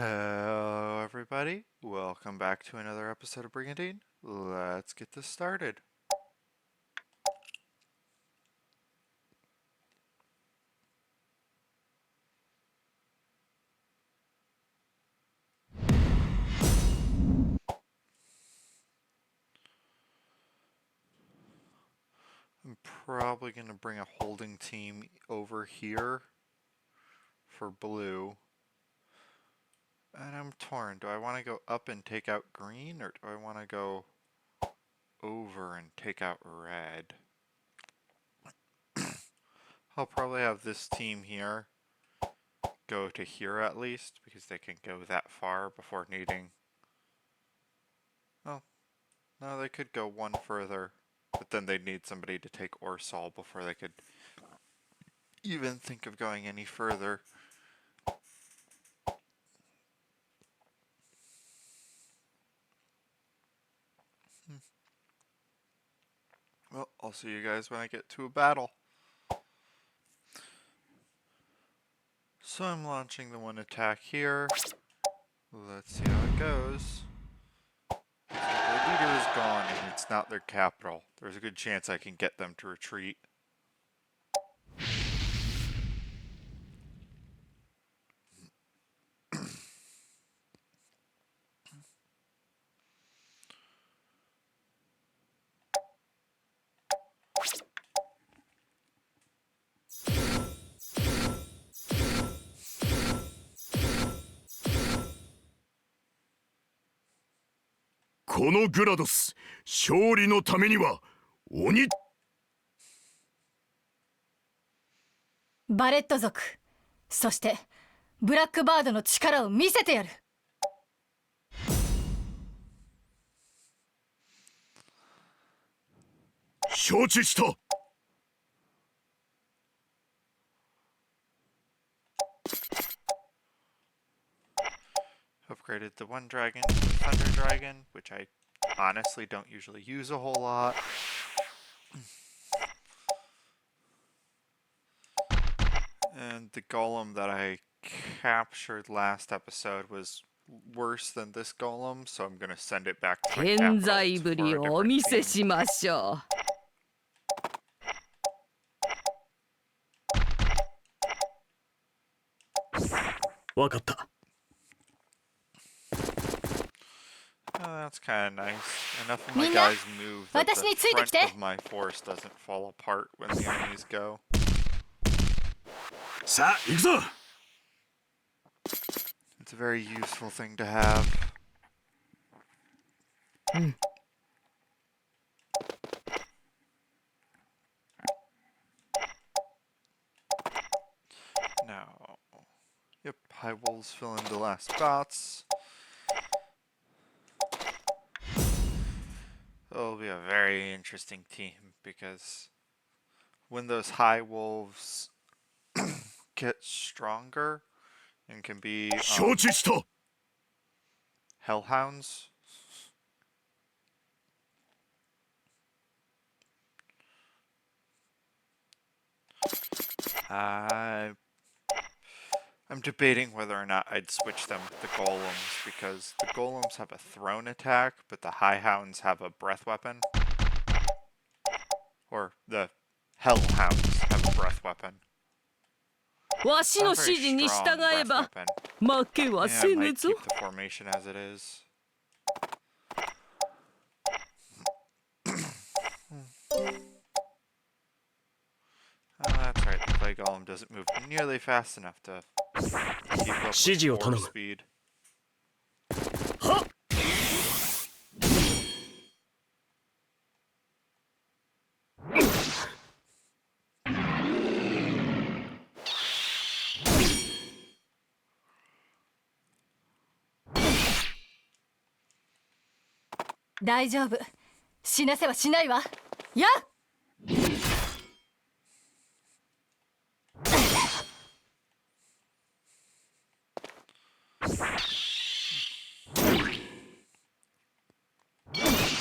Hello, everybody. Welcome back to another episode of Brigandine. Let's get this started. I'm probably going to bring a holding team over here for blue. And I'm torn. Do I want to go up and take out green, or do I want to go over and take out red? I'll probably have this team here go to here at least, because they can go that far before needing... Oh, no, they could go one further, but then they'd need somebody to take Orsol before they could even think of going any further. Well, I'll see you guys when I get to a battle. So I'm launching the one attack here. Let's see how it goes. So their leader is gone and it's not their capital. There's a good chance I can get them to retreat.バレット族、そしてブラックバードの力を見せてやる。承知した。Upgraded the one dragon to the thunder dragon, which I honestly don't usually use a whole lot. And the golem that I captured last episode was worse than this golem, so I'm going to send it back to my capital for a different team. わかった。 Oh, that's kind of nice. Enough of my guys move that the front of my force doesn't fall apart when the enemies go. さあ、行くぞ。 It's a very useful thing to have. Now, yep, high wolves fill in the last spots. It'll be a very interesting team because when those high wolves get stronger and can be hellhounds. I'm debating whether or not I'd switch them with the golems, because the golems have a thrown attack, but the high hounds have a breath weapon. Or the hellhounds have a breath weapon. わしの指示に従えば負けはせぬぞ。 keep the formation as it is. That's right, the clay golem doesn't move nearly fast enough to keep up with warp speed. 大丈夫。死なせはしないわ。やっ。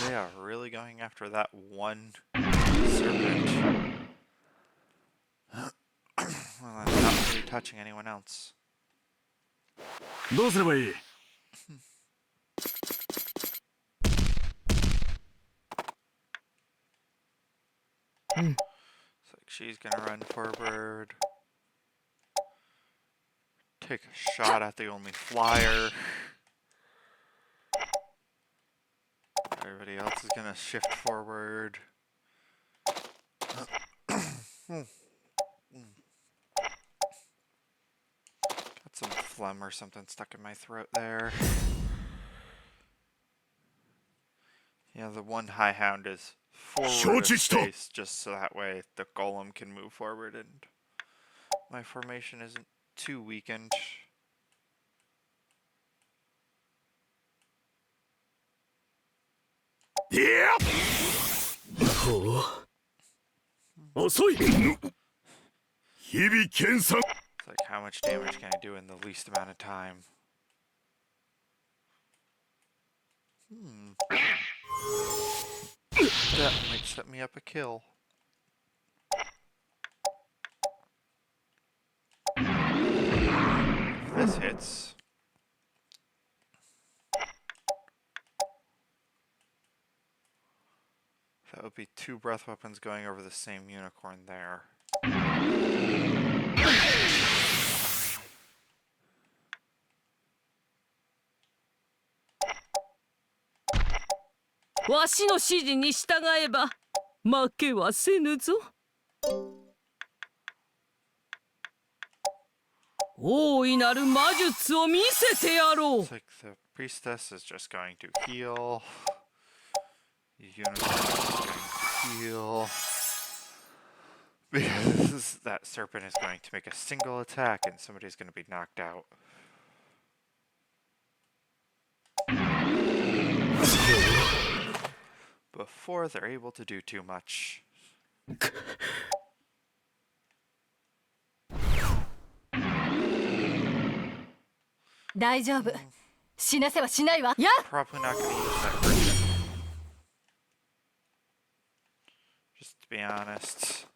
They are really going after that one serpent. Well, I'm not really touching anyone else. どうすればいい？ It's like she's gonna run forward. Take a shot at the only flyer. Everybody else is gonna shift forward. Got some phlegm or something stuck in my throat there. Yeah, the one high hound is forward of space, just so that way the golem can move forward and my formation isn't too weakened. Yeah. It's like, how much damage can I do in the least amount of time? That might set me up a kill. This hits. That would be 2 breath weapons going over the same unicorn there. わしの指示に従えば負けはせぬぞ。大いなる魔術を見せてやろう。 It's like the priestess is just going to heal. The unicorn is going to heal. Because that serpent is going to make a single attack and somebody's going to be knocked out. Before they're able to do too much. 大丈夫。死なせはしないわ。や。 Probably not going to use that person. Just to be honest.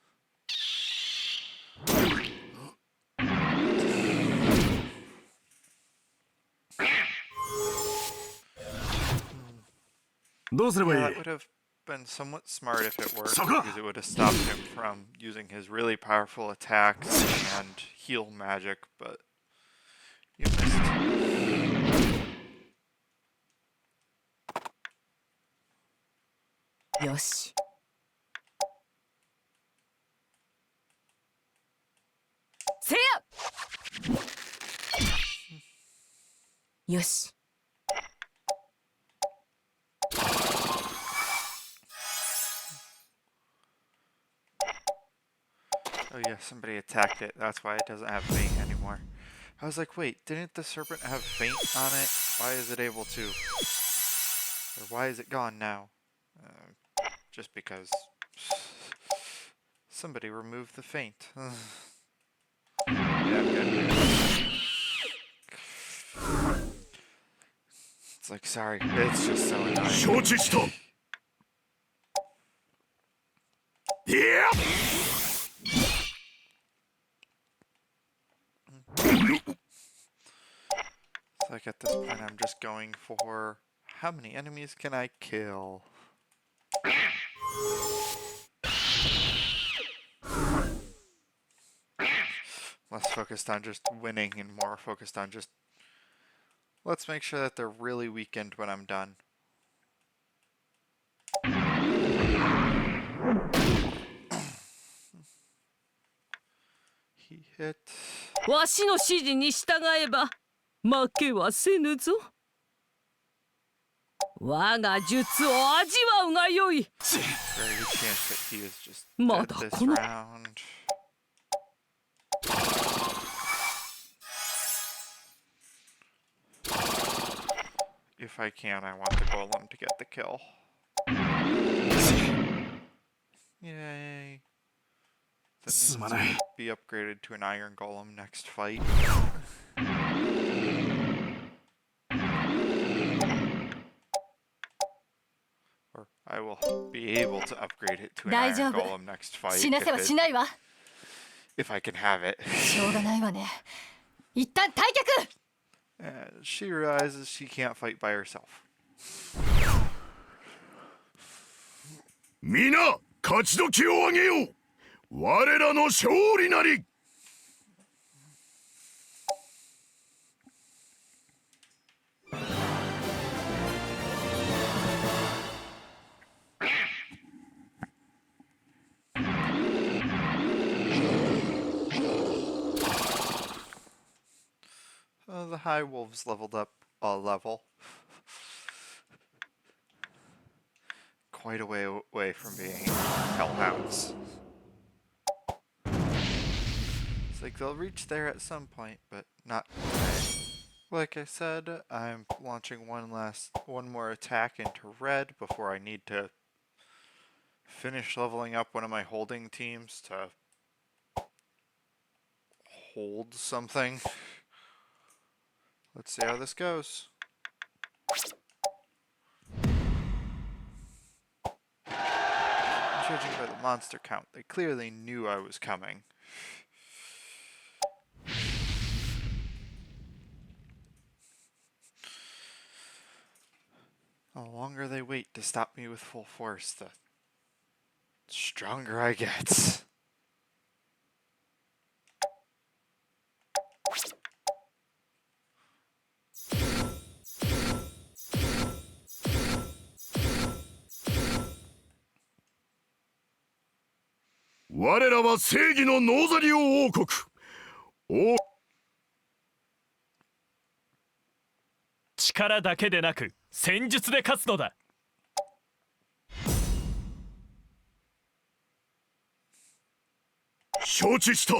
That would have been somewhat smart if it worked, because it would have stopped him from using his really powerful attacks and heal magic, but you missed. よし。せや。よし。 Oh yeah, somebody attacked it. That's why it doesn't have faint anymore. I was like, wait, didn't the serpent have faint on it? Why is it able to? Or why is it gone now? Just because somebody removed the faint. Yeah, I'm good. It's like, sorry, it's just so annoying. Yeah. It's like at this point I'm just going for how many enemies can I kill? Less focused on just winning and more focused on just let's make sure that they're really weakened when I'm done. He hit. わしの指示に従えば負けはせぬぞ。我が術を味わうがよい。 Very good chance that he is just ま dead だ this この round. If I can, I want the golem to get the kill. Yay. That means it's gonna be upgraded to an iron golem next fight. Or I will be able to upgrade it to an iron 大丈夫。 golem next fight 死なせはしないわ。 if I can have it. しょうがないわね。一旦退却。And she realizes she can't fight by herself. 皆勝ち時をあげよう。我らの勝利なり。The high wolves leveled up a level. Quite a way away from being hellhounds. It's like they'll reach there at some point, but not today. Like I said, I'm launching one more attack into red before I need to finish leveling up one of my holding teams to hold something. Let's see how this goes. Judging by the monster count, they clearly knew I was coming. The longer they wait to stop me with full force, the stronger I get.「我らは正義のノーザリオ王国」「力だけでなく戦術で勝つのだ」承知した。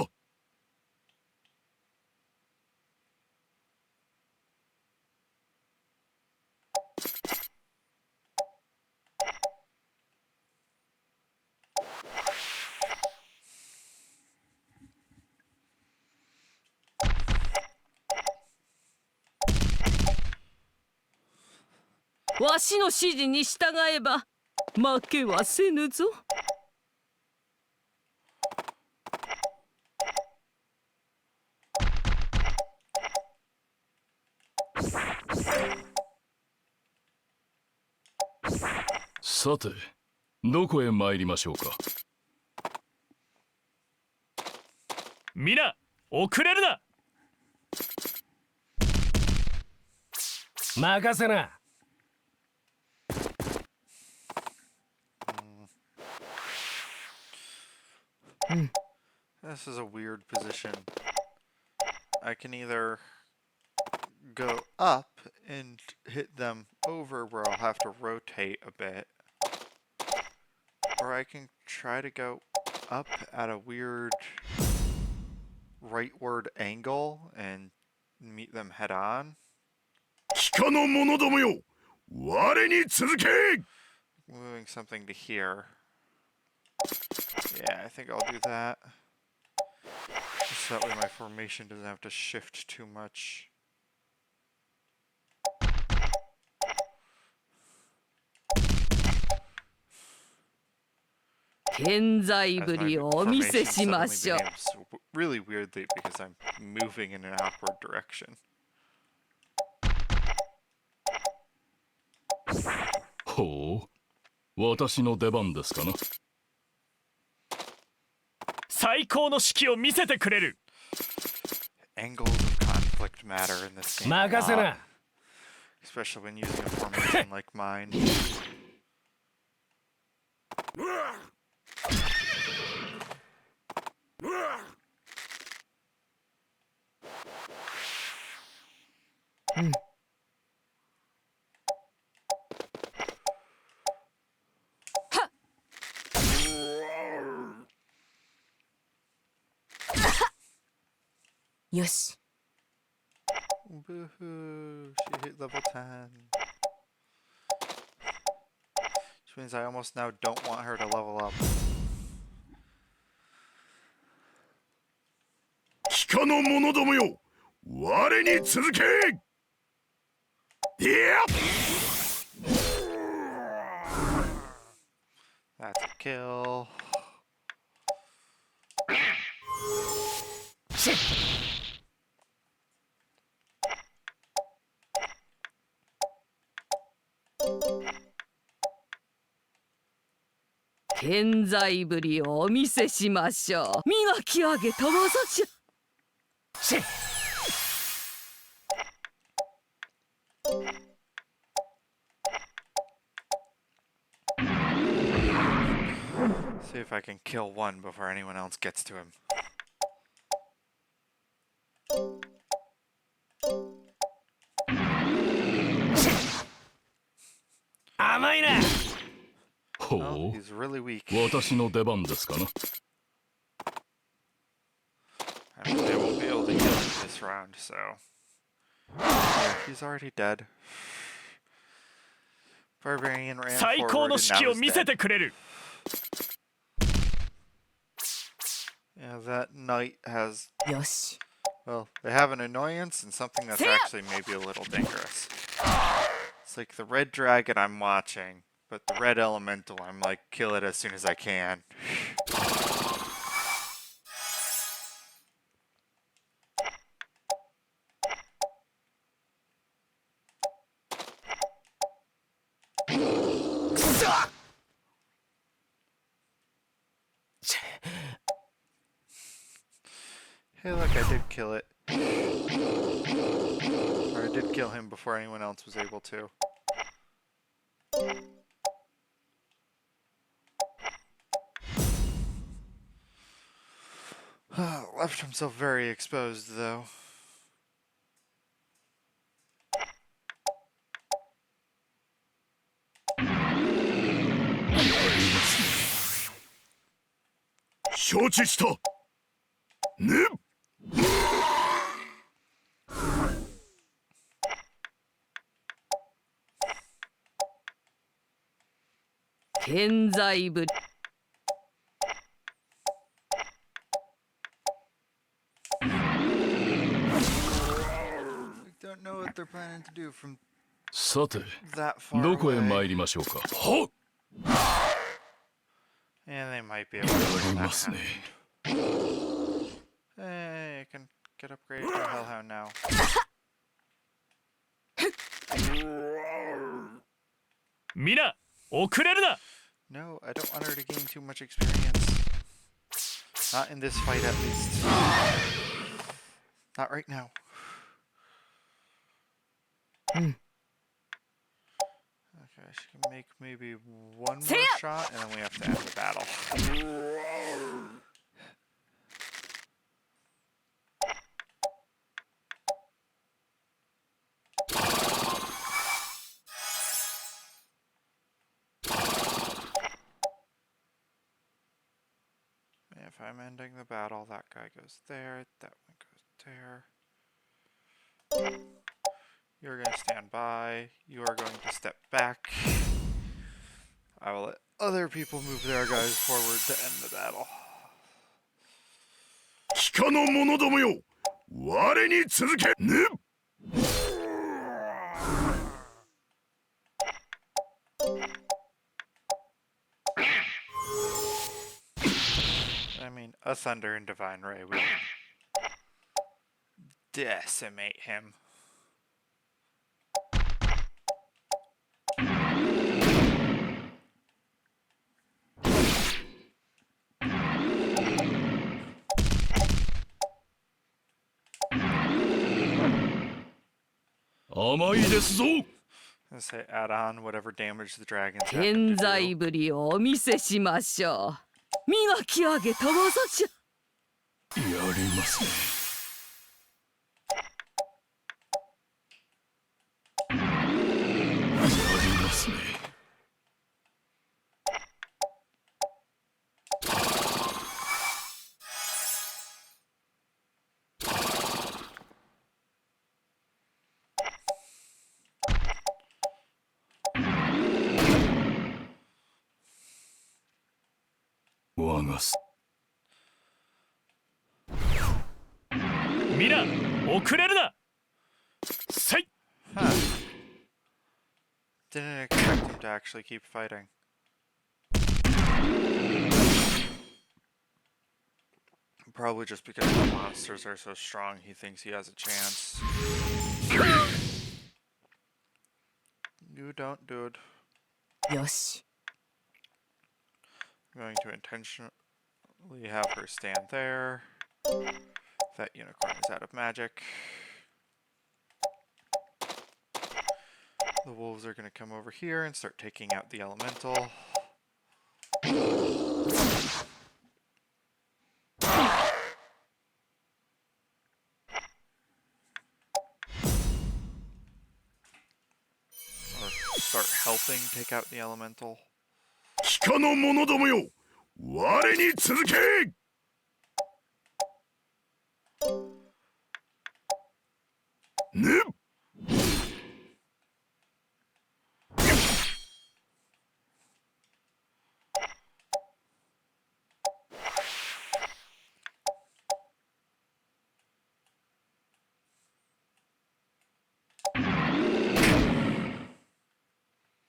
わしの指示に従えば負けはせぬぞ。さて、どこへ参りましょうか。皆、遅れるな。任せな。This is a weird position. I can either go up and hit them over where I'll have to rotate a bit, or I can try to go up at a weird rightward angle and meet them head on. 機下の者どもよ、我に続け。 Moving something to here. Yeah, I think I'll do that. Just that way my formation doesn't have to shift too much. 健在ぶりをお見せしましょう。 Really weirdly because I'm moving in an awkward direction. ほう、私の出番ですかな。最高の指揮を見せてくれる。 Angles of conflict matter in this game. 任せな。 Especially when using a formation like mine. Yoし。 Boo-hoo, she hit level 10. Which means I almost now don't want her to level up. 機下の者どもよ、我に続け。いや。 That's a kill. 健在ぶりをお見せしましょう。磨き上げた技じゃ。See if I can kill one before anyone else gets to him. Oh, ほ he's really weak. う私の出番ですかな。 I mean, they won't be able to kill him this round, so... Yeah, he's already dead. Barbarian ran 最高 forward の and 指揮 now を he's 見せ dead. てくれる。 Yeah, that knight has... よし。 Well, they have an annoyance and something that's actually maybe a little dangerous. It's like the red dragon I'm watching, but the red elemental I'm like, kill it as soon as I can. Hey, look, I did kill it. Or I did kill him before anyone else was able to. Left himself very exposed, though. Ne? 健在ぶり。 I don't know what they're planning to do from さて that far どこへ away. 参りましょうか。はっ And they might be able や to り do ま that すね。 Hey, I can get upgraded to Hellhound now. みな遅れるな。 No, I don't want her to gain too much experience. Not in this fight, at least. Not right now. Okay, she can make maybe one more shot, and then we have to end the battle. If I'm ending the battle, that guy goes there, that one goes there. You're going to stand by. You are going to step back. I will let other people move their guys forward to end the battle. 帰化の者どもよ、我に続けね。 I mean, a Thunder and Divine Ray will decimate him. I say add on whatever damage the dragons happen 健 to 在 do. ぶりをお見せしましょう。磨き上げた技じゃ。やりますね。やりますね。我がす。みな遅れるな。せい。 Huh. Didn't expect him to actually keep fighting. Probably just because the monsters are so strong, he thinks he has a chance. You you don't, dude. よし。 I'm going to intentionally have her stand there. That unicorn is out of magic. The wolves are going to come over here and start taking out the elemental. Or start helping take out the elemental. 機下の者どもよ、我に続け。ねっ。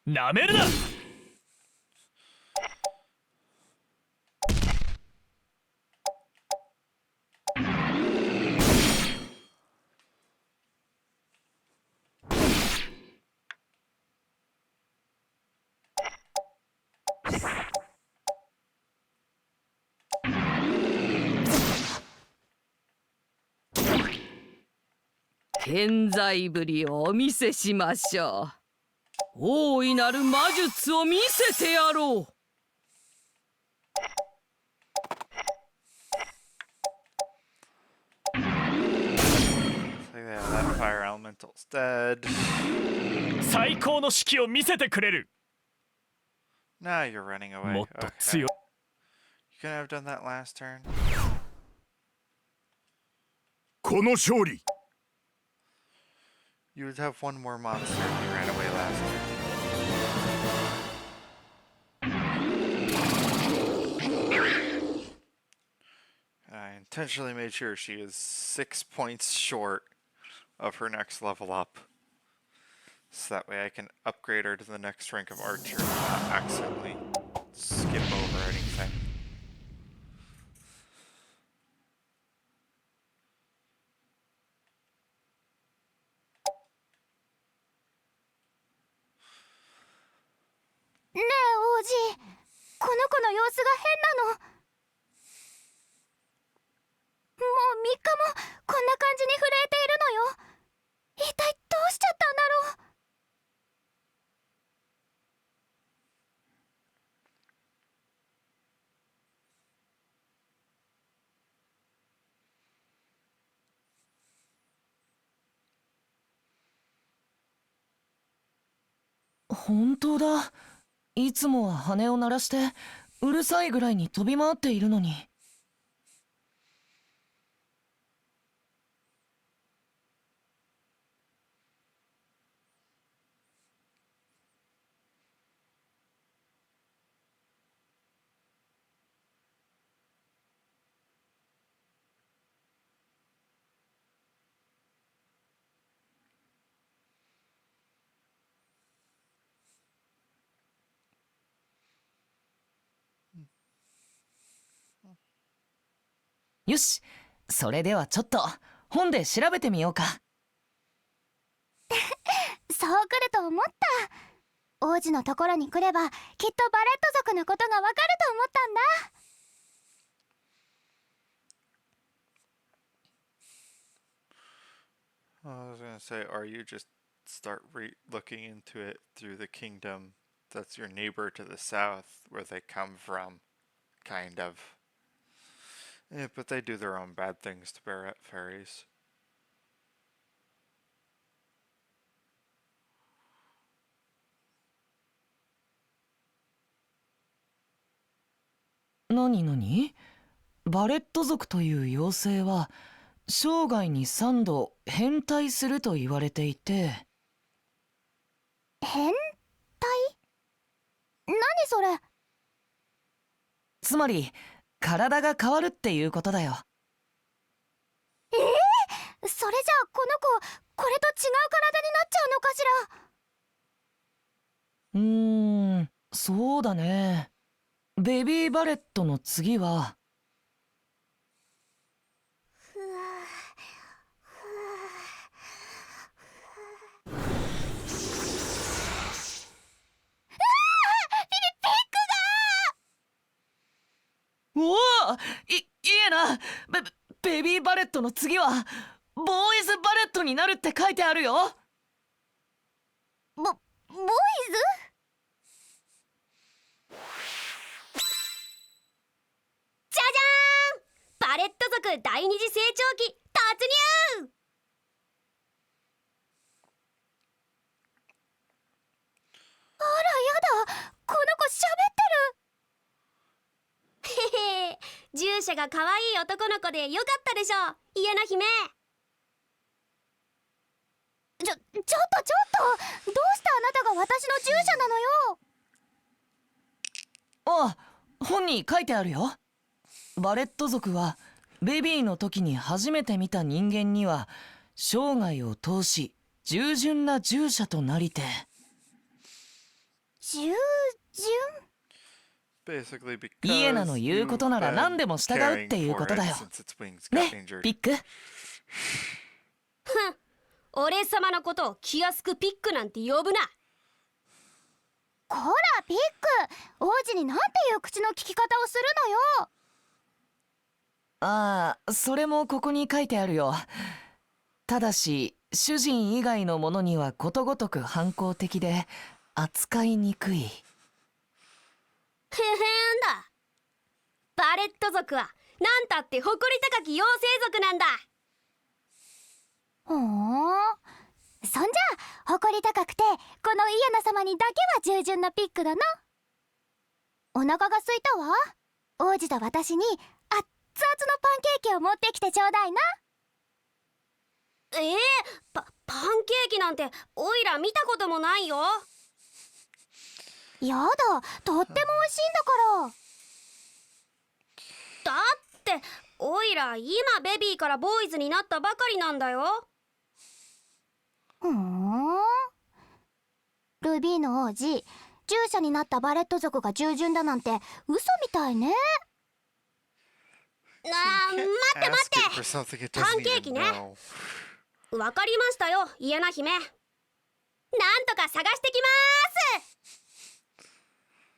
なめるな。健在ぶりをお見せしましょう。大いなる魔術を見せてやろう。So yeah, that fire elemental's dead. 最高の指揮を見せてくれる。 Now you're running away. もっと Okay. 強い。 You couldn't have done that last turn. この勝利。 You would have one more monster if you ran away last turn. I intentionally made sure she is 6 points short of her next level up. So that way I can upgrade her to the next rank of archer and not accidentally skip over anything. ねえ王子、この子の様子が変なの。もう3日もこんな感じに震えているのよ。一体どうしちゃったんだろう。本当だ。いつもは羽を鳴らしてうるさいぐらいに飛び回っているのに。よし、それではちょっと本で調べてみようか。そう来ると思った。王子のところに来ればきっとバレット族のことがわかると思ったんだ。 I was gonna say, or you just start looking into it through the kingdom that's your neighbor to the south, where they come from, kind of. Yeah, but they do their own bad things to Barrett fairies. 何何？バレット族という妖精は生涯に3度変態すると言われていて。変態？何それ？つまり体が変わるっていうことだよ。それじゃあこの子これと違う体になっちゃうのかしら。そうだね。ベビーバレットの次はいえな、ベビーバレットの次はボーイズバレットになるって書いてあるよ。ボーイズ？じゃじゃーん、バレット族第二次成長期突入。あらやだ、この子喋ってる。へへ、従者が可愛い男の子でよかったでしょ、家の姫。ちょっとどうしてあなたが私の従者なのよ。あ、本に書いてあるよ。バレット族はベビーの時に初めて見た人間には生涯を通し従順な従者となりて。従順？ Basically イエナ because の言うことなら you've 何で been も従うっ caring ていう for こと it だよ。 since its wings got ね、 injured. ピック。ふん、俺様のことを気安くピックなんて呼ぶな。こらピック、王子になんていう口の利き方をするのよ。ああ、それもここに書いてあるよ。ただし主人以外のものにはことごとく反抗的で扱いにくい。へへんだ。バレット族はなんたって誇り高き妖精族なんだ。ほー、そんじゃ誇り高くてこのイエナ様にだけは従順なピックだな。お腹が空いたわ。王子と私に熱々のパンケーキを持ってきてちょうだいな。パンケーキなんておいら見たこともないよ。やだ、とっても美味しいんだから。だっておいら今ベビーからボーイズになったばかりなんだよ。ふん、ルビーの王子、従者になったバレット族が従順だなんて嘘みたいね。待って待 Ask it って、 for something it パ doesn't ンケーキ even ね。 know. わかりましたよ、イエナ姫。なんとか探してきまーす。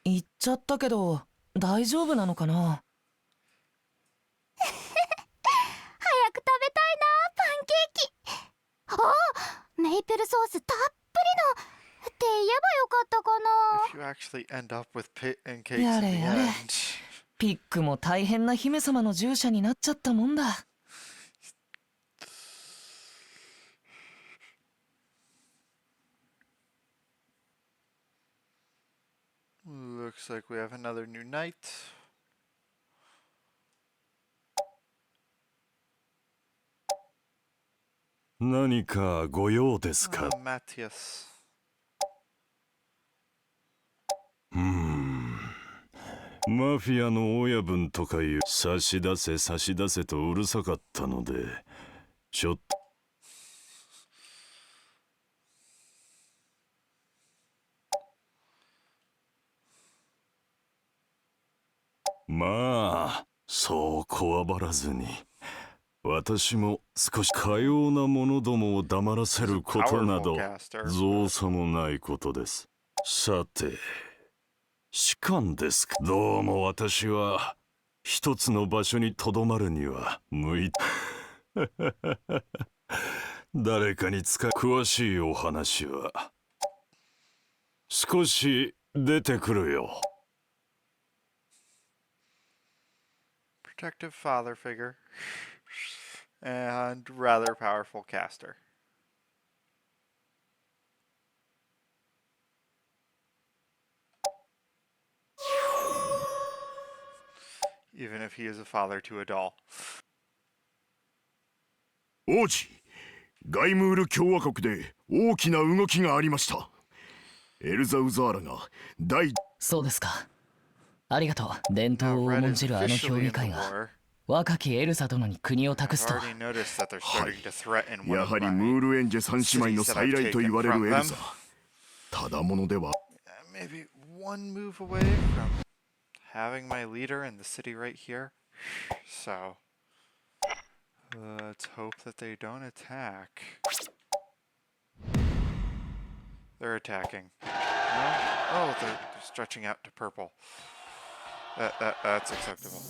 言っちゃったけど大丈夫なのかな。早く食べたいな、パンケーキ。あ、メイプルソースたっぷりのって言えばよかったか If you actually end up with pancakes や in れ the やれ、 end. ピックも大変な姫様の従者になっちゃったもんだ。Looks like we have another new knight. 何かご用ですか？ Matthias. マフィアの親分とかいう差し出せ差し出せとうるさかったのでちょっと。まあそうこわばらずに私も少しかような者どもを黙らせることなど Powerful caster. 造作もないことです。さて士官ですか。どうも私は一つの場所にとどまるには向いて誰かに使う詳しいお話は少し出てくるよ。Protective father figure. And rather powerful caster. Even if he is a father to a doll. 王子、ガイムール共和国で大きな動きがありました。エルザウザーラがそうですか。ありがとう。伝 Now 統を Red 重ん is じるあの officially 評 in 議 the 会が war. 若きエルサ殿に国を託 I've すとは。 already noticed that they're starting to threaten や one of はり my ムールエンジェ三姉妹の再来と言われるエルザ。ただものでは。maybe one move away from having my leader in the city right here. So let's hope that they don't attack. They're attacking. No? Oh, they're stretching out to purple. That's acceptable.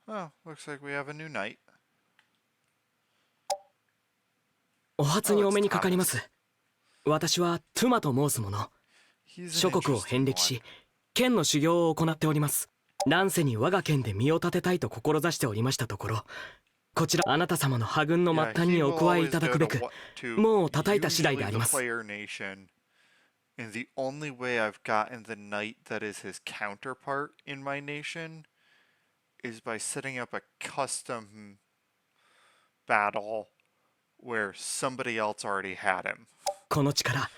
Oh, looks like we have a new knight. お初にお目にかかります。私はトゥマと申す者。 He's 諸 an 国を遍 interesting 歴 one. し、剣の修行を行っております。乱世に我が剣で身を立てたいと志しておりましたところ、こちらあなた様の破軍の末 Yeah, 端 he に will お加えい always ただ go くべ to く、 to 門を叩いた次第 usually であり the ます。 player nation. And the only way I've gotten the knight that is his counterpart in my nation is by setting up a custom battle where somebody else already had him. この力、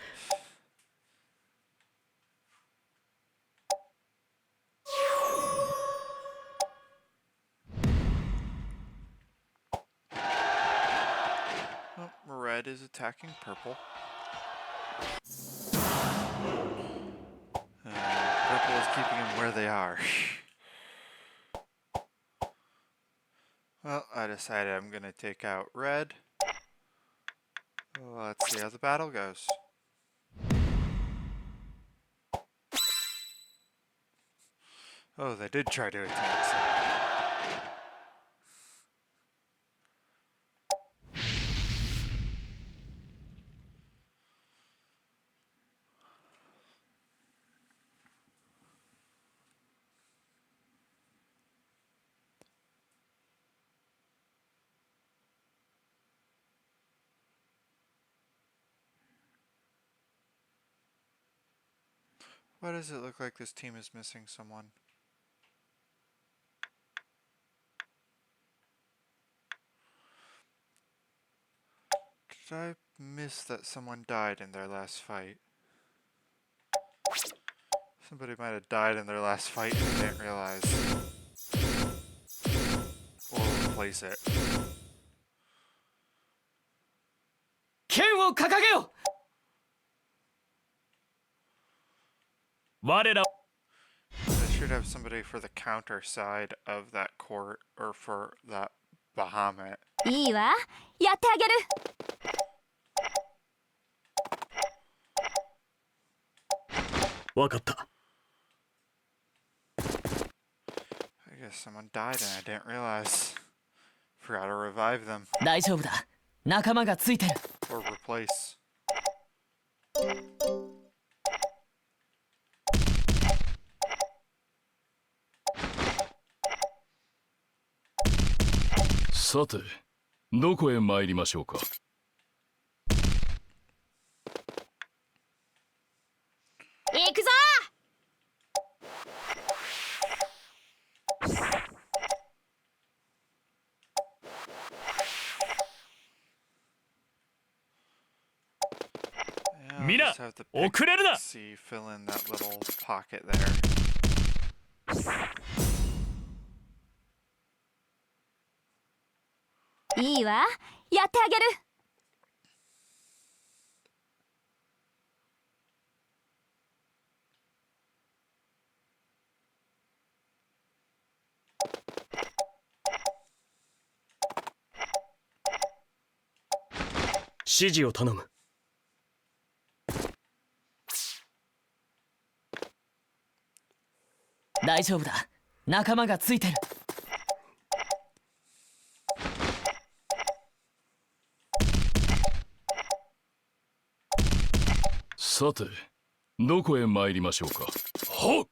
Oh, red is attacking purple. Purple is keeping them where they are. Well, I decided I'm gonna take out red. Let's see how the battle goes. Oh, they did try to attack some. Why does it look like this team is missing someone? Did I miss that someone died in their last fight? Somebody might have died in their last fight and I didn't realize. Or replace it. 剣を掲げよ。 我ら I should have somebody for the counter side of that court or for that Bahamut. いいわ、やってあげる。 わかった。 I guess someone died and I didn't realize. Forgot to revive them 大丈夫だ。仲間がついてる。 or replace. さて、どこへ参りましょうか。行くぞ。 Yeah, I'll Mina, just have to pick- 遅れるな。 see, fill in that little pocket there. いいわ、やってあげる。 指示を頼む。 大丈夫だ。仲間がついてる。 さて、どこへ参りましょうか。はっ。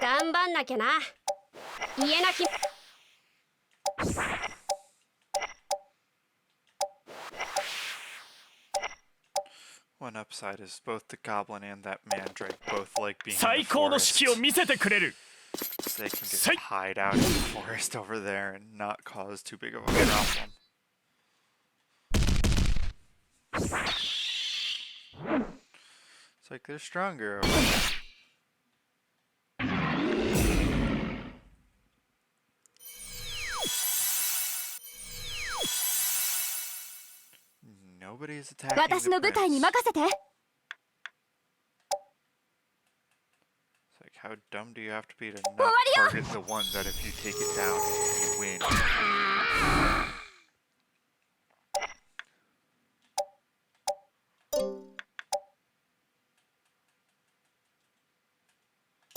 頑張んなきゃな。家なき。 One upside is both the goblin and that mandrake both like being in 最 the 高の forest. 指揮を見せてくれる。 So they can just さい hide out in the forest over there and not cause too big of a problem. It's like they're stronger over there. Nobody's attacking 私 the の部隊に prince. 任せて。 It's like, how dumb do you have to be to not target the one that if you take it down, you win?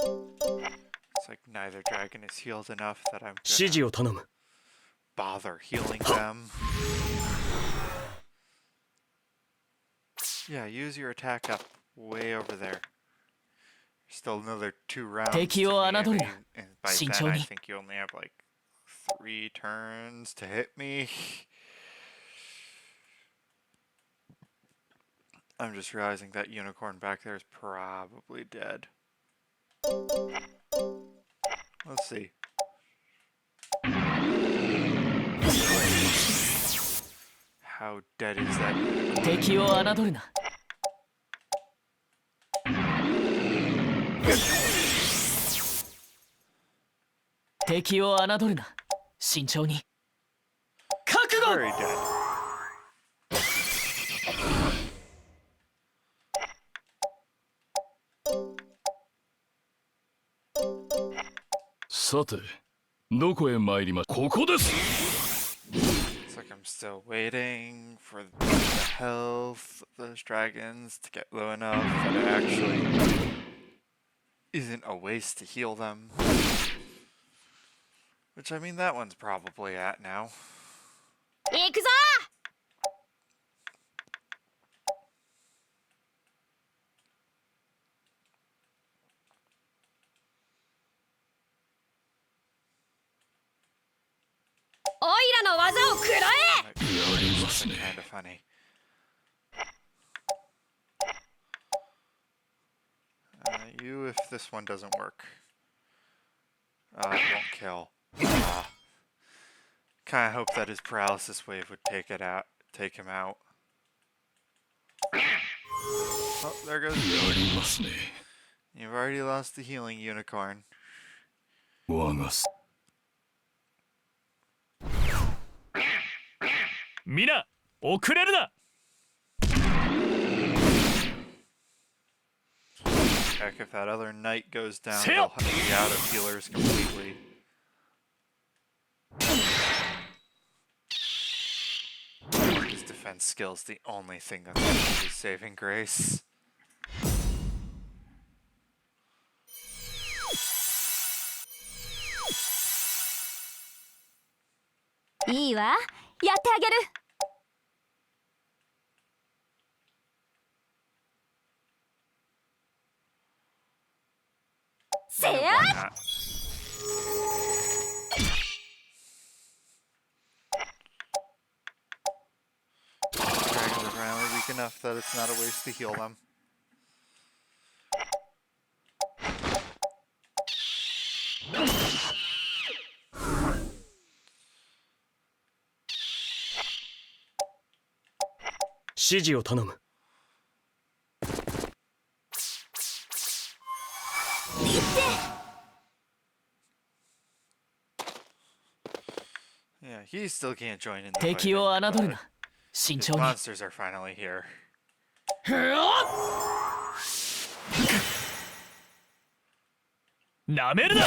It's like neither dragon is healed enough that I'm 指示 gonna を頼む。 bother healing them. Yeah, use your attack up way over there. Still another 2 rounds. 敵を to me, 侮るな。 and by 慎 then 重 I に。 think you only have like 3 turns to hit me. I'm just realizing that unicorn back there is probably dead. Let's see. How dead is that unicorn? 敵を侮るな。敵を侮るな。慎重に。覚悟。 Very dead. Sate, どこへ参りまここです It's like I'm still waiting for the health of those dragons to get low enough that it actually isn't a waste to heal them. Which, I mean, that one's probably at now. 行くぞ。 オイラの技を食らえ。 Might be doing something kind of funny. You, if this one doesn't work. It won't kill. Kind of hope that his paralysis wave would take him out. Oh, there goes. やりますね You've already lost the healing unicorn. 我がす皆遅れるな Heck, if that other knight goes down, Sail! they'll be out of healers completely. His defense skill's the only thing that's actually saving grace. いいわ、やってあげる。せや Why not? Dragons are finally weak enough that it's not a waste to heal them.指示を頼む。 Yeah, he still can't join in the 敵 fighting, を侮る but な。慎 his 重に。 monsters are finally here. なめるな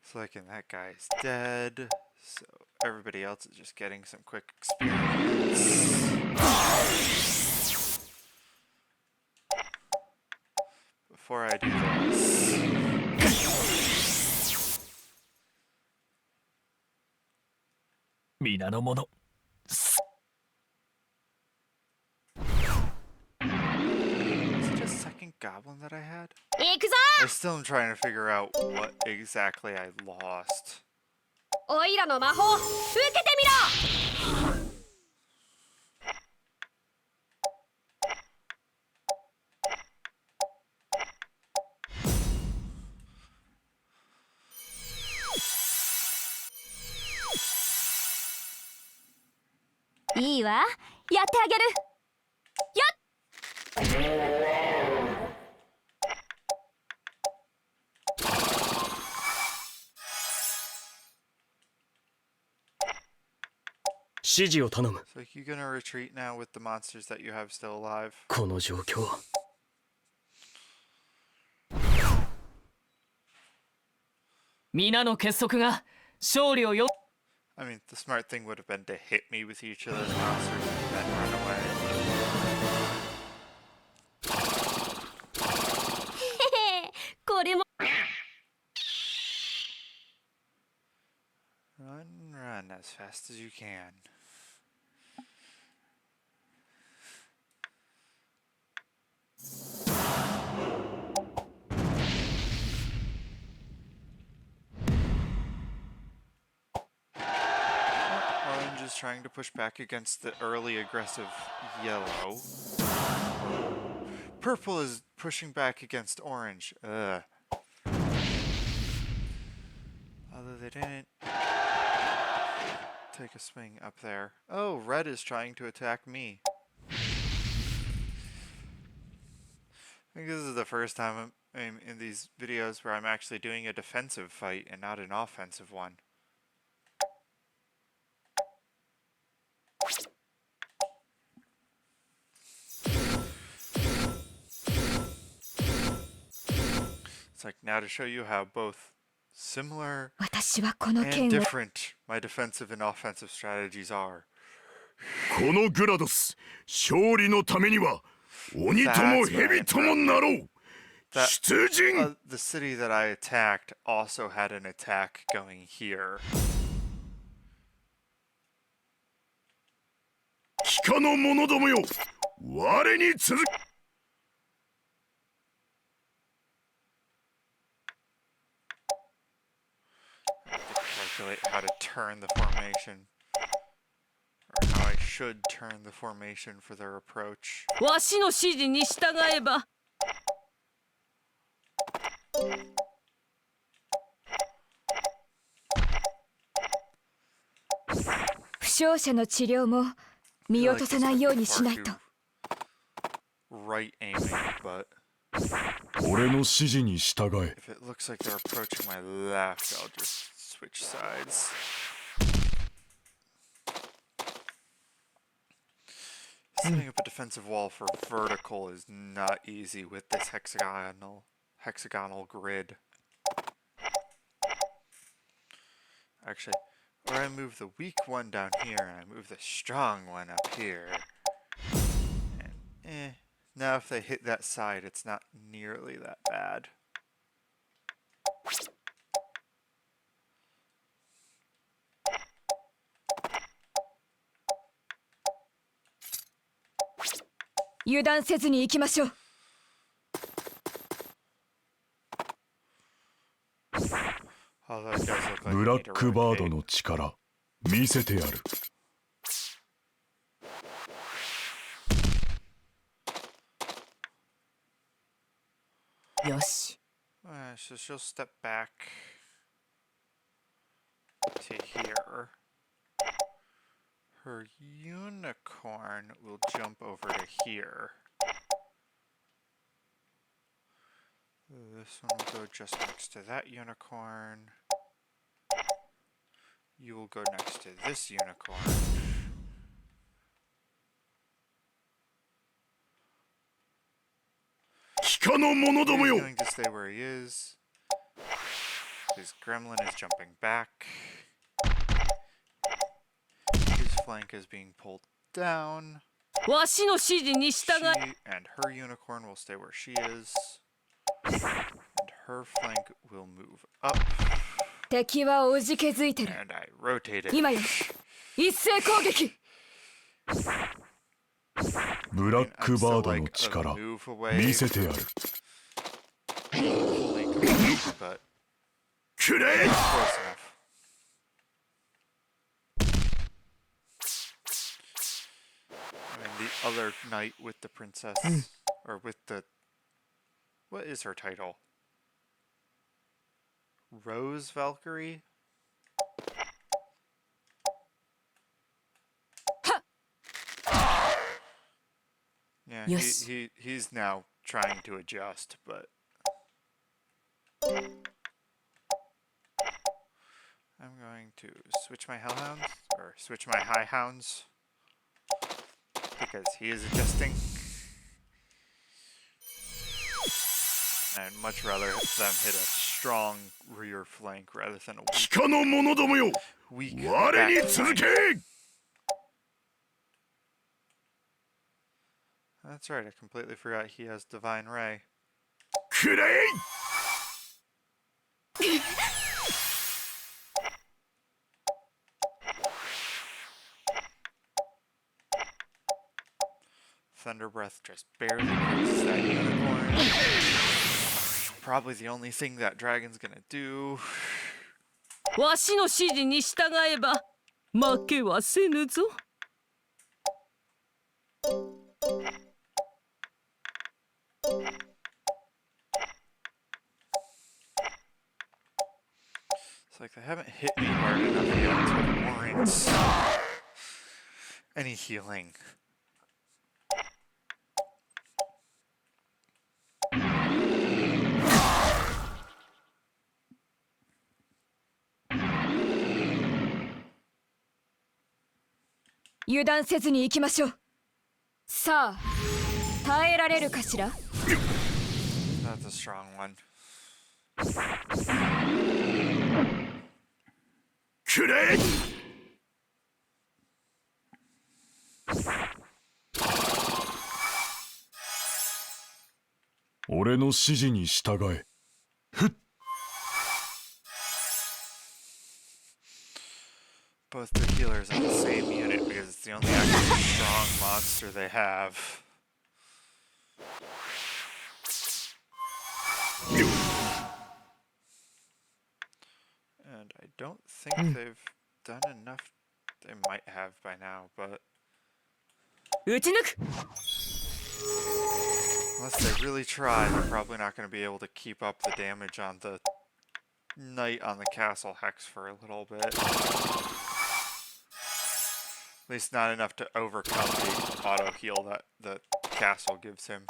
So like, and that guy's dead. So everybody else is just getting some quick experience. Before I do this, 皆の者 is it just second goblin that I had? 行くぞ。 I still am trying to figure out what exactly I lost. オイラの魔法受けてみろ。 いいわ、やってあげる。やっ。指示を頼む。 So you gonna retreat now with the monsters that you have still alive? この状況。皆の結束が勝利をよ。 I mean, the smart thing would have been to hit me with each of those monsters and then run away. これも Run, run as fast as you can. Orange is trying to push back against the early aggressive yellow. Purple is pushing back against orange. Ugh. Although they didn't take a swing up there. Oh, red is trying to attack me. I think this is the first time I'm in these videos where I'm actually doing a defensive fight and not an offensive one. It's like now to show you how both similar 私はこの and 剣を different my defensive and offensive strategies are. このグラドス、勝利のためには鬼とも蛇ともなろう。 That, 出陣。 the city that I attacked also had an attack going here. 帰化の者どもよ、我に続く。 I have to calculate how to turn the formation. Or how I should turn the formation for their approach. わしの指示に従えば。 負傷者の治療も I 見 feel 落 like とさ this ない might よう be にし far ないと too right aiming, but 俺の指示に従え。 if it looks like they're approaching my left, I'll just switch sides. Setting up a defensive wall for vertical is not easy with this hexagonal grid. Actually, or I move the weak one down here and I move the strong one up here. And now if they hit that side, it's not nearly that bad. Although it does look like ブ we ラ need ッ to クバード rotate. の力見せてやる。 よし。 So she'll step back to here. Her unicorn will jump over to here. This one will go just next to that unicorn. You will go next to this unicorn. He's going to stay where he is. His gremlin is jumping back. His flank is being pulled down. わしの指示に従 She え。 and her unicorn will stay where she is. And her flank will move up. 敵はおじけづいてる And I rotate it. 今よ一斉攻撃ブラックバードの力見せてやる。 But くれ。 close enough. I mean, the other knight with the princess, or with the, what is her title? Rose Valkyrie? Yeah, Yes. he's now trying to adjust, but I'm going to switch my hellhounds, or switch my high hounds, because he is adjusting. I'd much rather them hit a strong rear flank rather than a 地下の者どもよ weak 我 back に続 flank. け That's right, I completely forgot he has Divine Ray. くらえ Thunder Breath just barely grazes that unicorn. Probably the only thing that dragon's gonna do. わしの指示に従えば負けはせぬぞ。It's like they haven't hit me hard enough yet to warrant any healing.油断せずに行きましょう。さあ、耐えられるかしら。 That's a strong one. くらえ 俺の指示に従え。 Both the healers on the same unit because it's the only actually strong monster they have. And I don't think they've done enough. They might have by now, but 撃ち抜く。 unless they really try, they're probably not going to be able to keep up the damage on the knight on the castle hex for a little bit. At least not enough to overcome the auto heal that the castle gives him.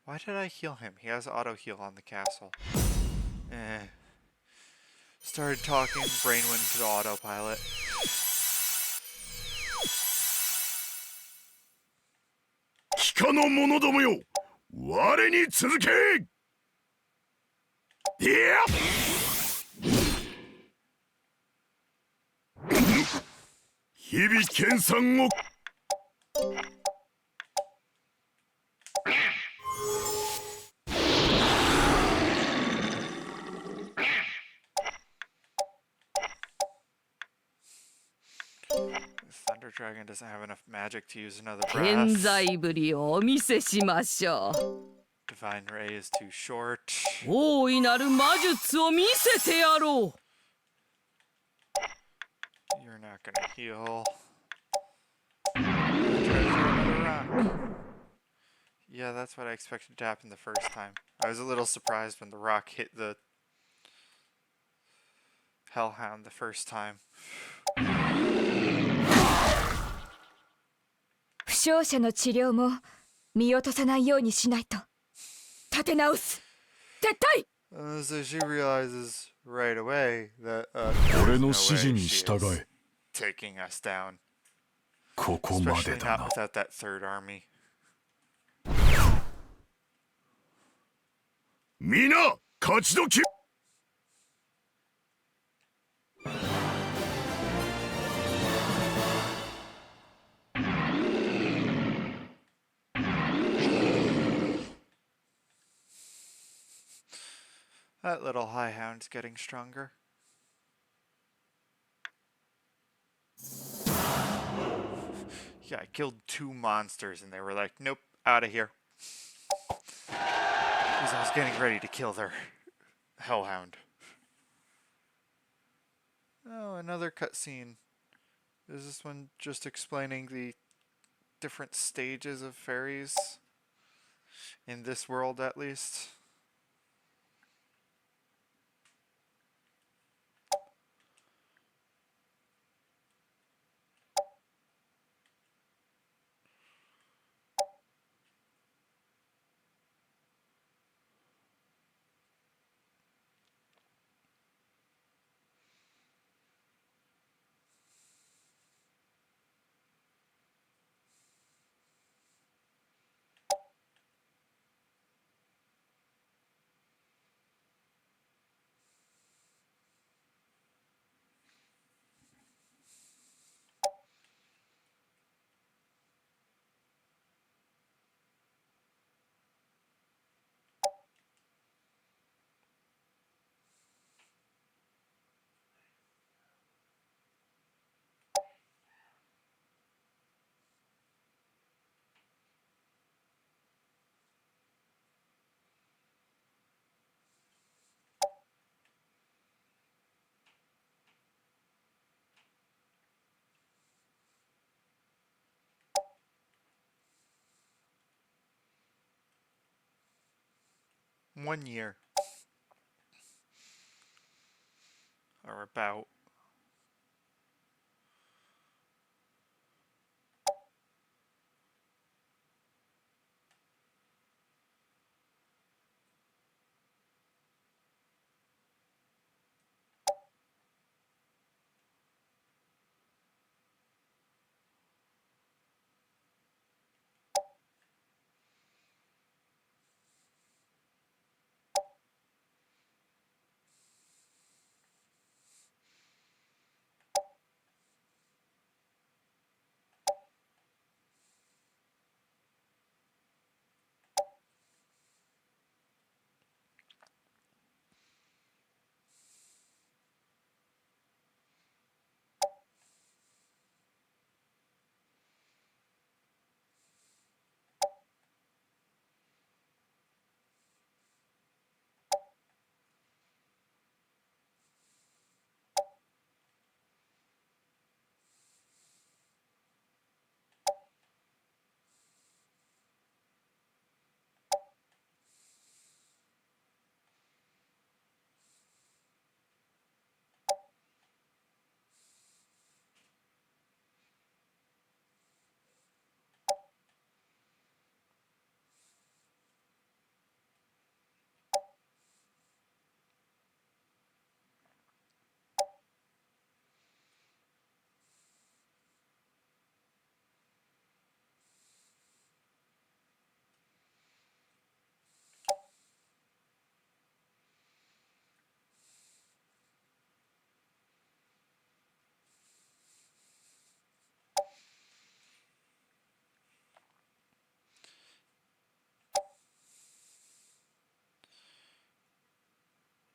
Why did I heal him? He has auto heal on the castle. Started talking, brain went into the autopilot. 地下の者どもよ我に続けいや 日々研鑽を Thunder Dragon doesn't have enough magic to use another 健 breath. 在ぶりをお見せしましょう。 Divine Ray is too short. 大いなる魔術を見せてやろう。 You're not gonna heal. Try to throw another rock. Yeah, that's what I expected to happen the first time. I was a little surprised when the rock hit the Hellhound the first time. 負傷者の治療も見落とさないようにしないと。立て直す。撤退。 So she realizes right away that 俺 there's の no 指 way 示に she 従 is え。 taking us down. ここま Especially でだ not な。 without that third army. 皆勝ち時 That little high hound's getting stronger. Yeah, I killed 2 monsters and they were like, nope, out of here. Because I was getting ready to kill their hellhound. Oh, another cutscene. Is this one just explaining the different stages of fairies? In this world, at least? 1 year. Or about.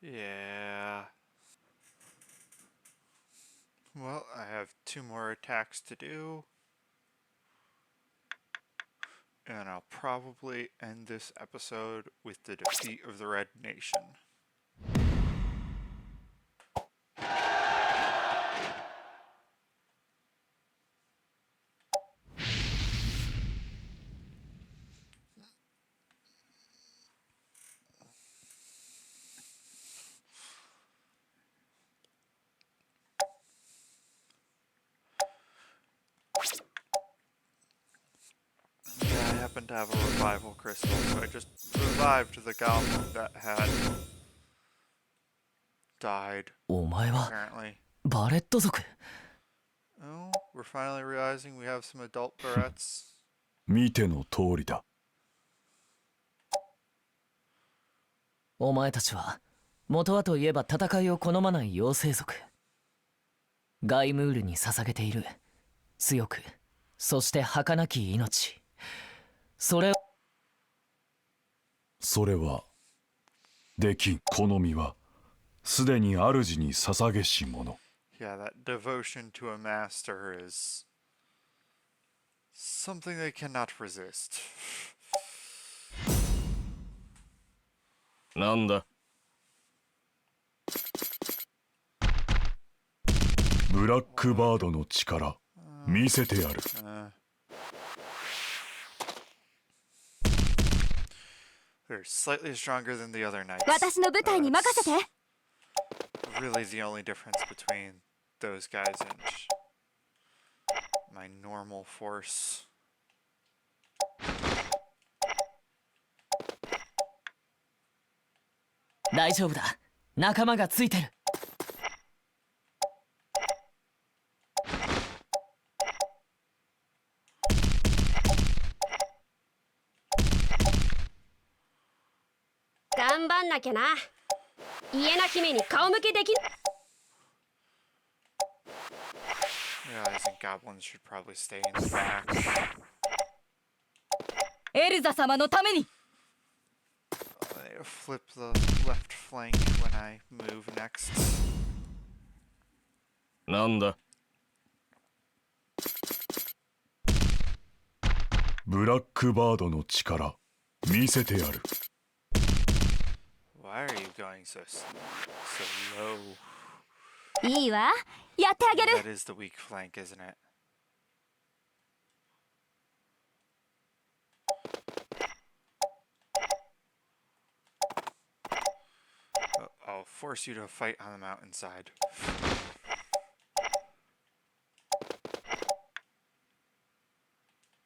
Yeah. Well, I have 2 more attacks to do. And I'll probably end this episode with the defeat of the Red Nation. Yeah, I happen to have a revival crystal, so I just revived the goblin that had died, お前は apparently. バレット族。 Oh, we're finally realizing we have some adult barrettes. 見ての通りだ。お前たちは元はといえば戦いを好まない妖精族。ガイムールに捧げている強く、そして儚き命。それはできん。好みはすでに主に捧げし者。 Yeah, that devotion to a master is something they cannot resist. なんだ。ブラックバードの力見せてやる。They're slightly stronger than the other knights. 私の部隊に任せて。 Really the only difference between those guys and my normal force. 大丈夫だ。仲間がついてる。頑張んなきゃな。イエナ姫に顔向けできる。 Realizing goblins should probably stay in the back. エルザ様のために。 I flip the left flank when I move next. なんだ。ブラックバードの力見せてやる。 Why are you going so low? いいわ、やってあげる。 That is the weak flank, isn't it? I'll force you to fight on the mountainside.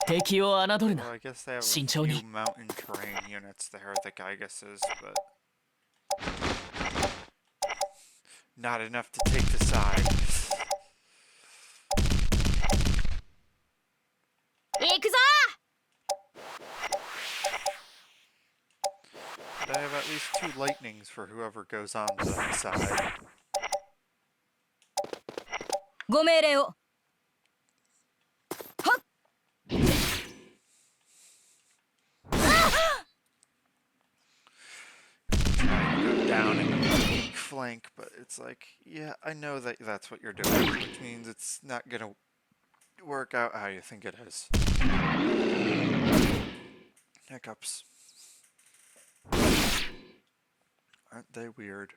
敵を侮る Well, な I guess they have a 慎重 few に mountain terrain units there, the Gygases, but not enough to take the side. 行くぞ But I have at least 2 lightnings for whoever goes on to that side. ご命令を。 Trying to go down and flank, but it's like, yeah, I know that that's what you're doing, which means it's not gonna work out how you think it is. Hiccups. Aren't they weird?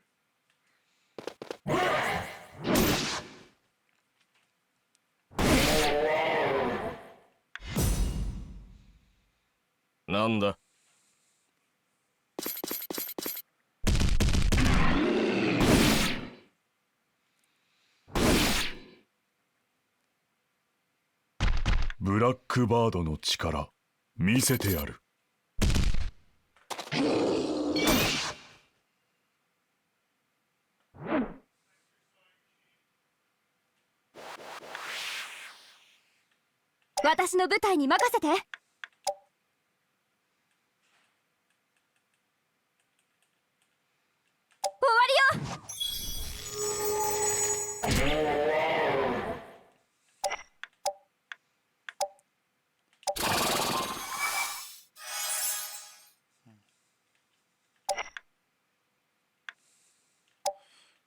なんだ。ブラックバードの力見せてやる。私の部隊に任せて。終わりよ。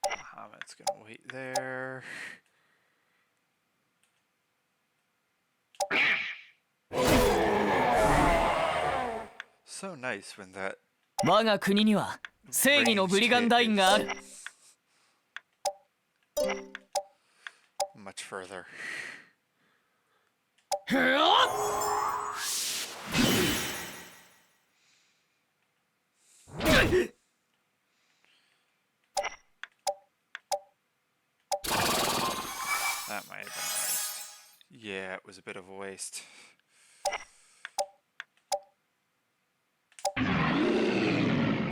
Muhammad's gonna wait there. So nice when that 我が国には正義のブリガンダインがある much further. That might have been a waste. Yeah, it was a bit of a waste.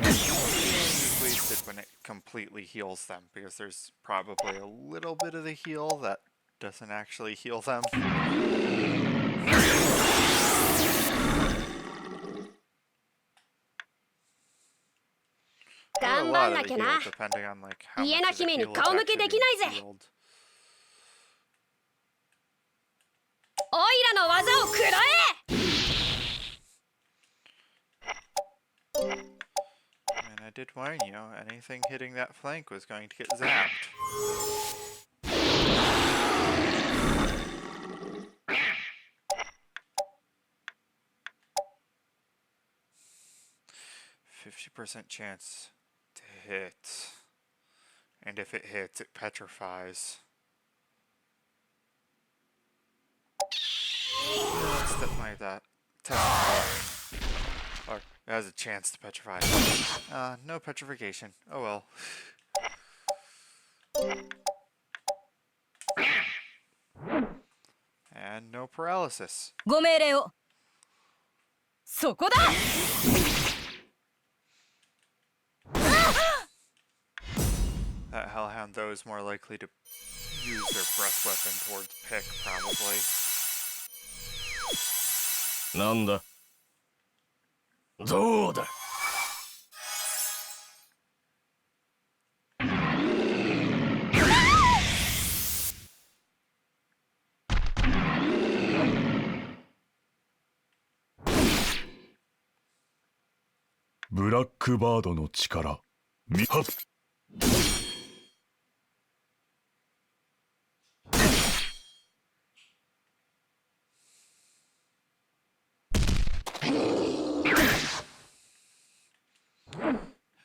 It's wasted when it completely heals them, because there's probably a little bit of the heal that doesn't actually heal them. Or a lot of the heal, depending on like how much of the heal is actually being healed. オイラの技を食らえ And I did warn you, anything hitting that flank was going to get zapped. %50 chance to hit. And if it hits, it petrifies. Let's test my that. Test or it has a chance to petrify. No petrification. Oh well. And no paralysis. ご命令を。そこだ。 That hellhound though is more likely to use their breath weapon towards Pick, probably. なんだ。どうだ。ブラックバードの力見はっ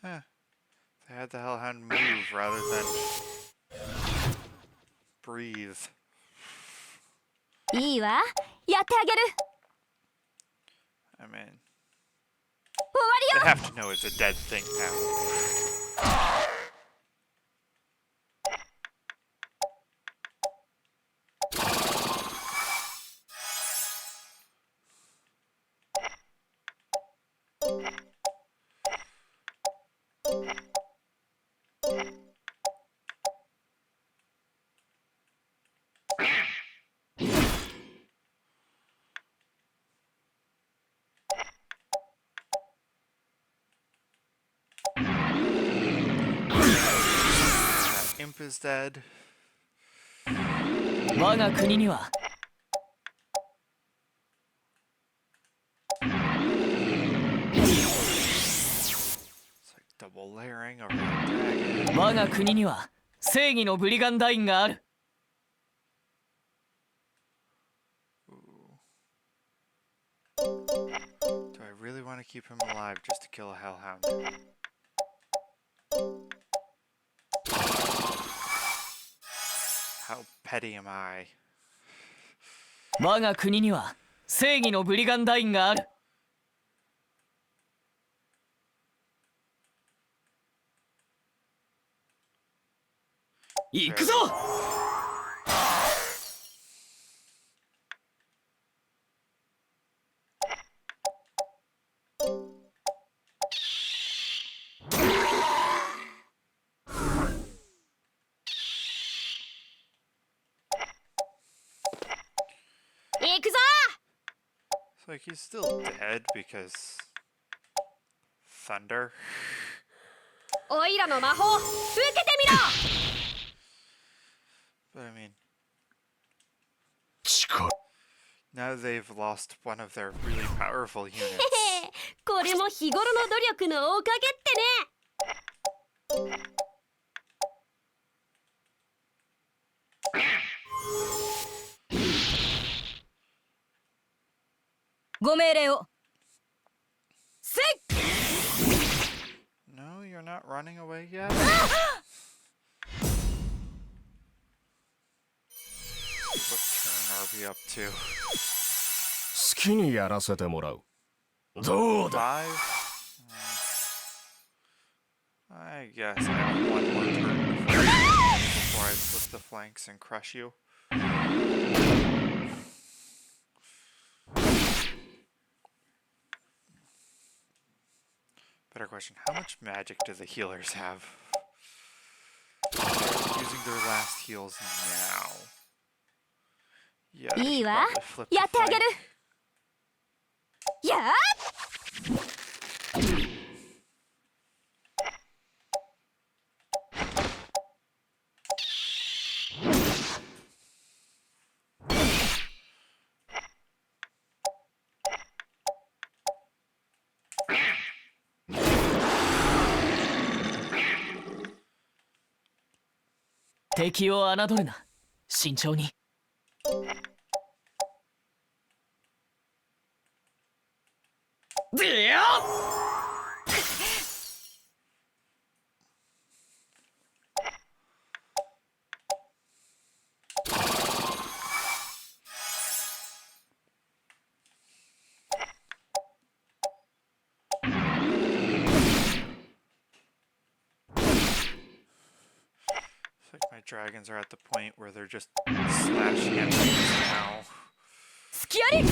Huh. They had the hellhound move rather than breathe. いいわ。やってあげる。 I mean, 終わ they りよ。 have to know it's a dead thing now. That imp is dead. 我が国には It's like double layering over that dragon. 我が国には正義のブリガンダインがある。 Do I really want to keep him alive just to kill a hellhound? How petty am I? 我が国には正義のブリガンダインがある。 行くぞ。行くぞ。 It's like he's still dead because thunder. オイラの魔法受けてみろ。 But I mean, 力 now they've lost one of their really powerful units. これも日頃の努力のおかげってね。ご命令を。せい。 No, you're not running away yet? What turn are we up to? 好きにやらせてもらう。どうだ。 5? I guess I have one more turn before I flip the flanks and crush you. Better question, how much magic do the healers have? They're using their last heals now. Yeah, they いい should わ probably flip the やってあげる。 flank. やあ。 敵を侮るな。慎重に。 でよ。 It's like my dragons are at the point where they're just slashing enemies now. 隙あり。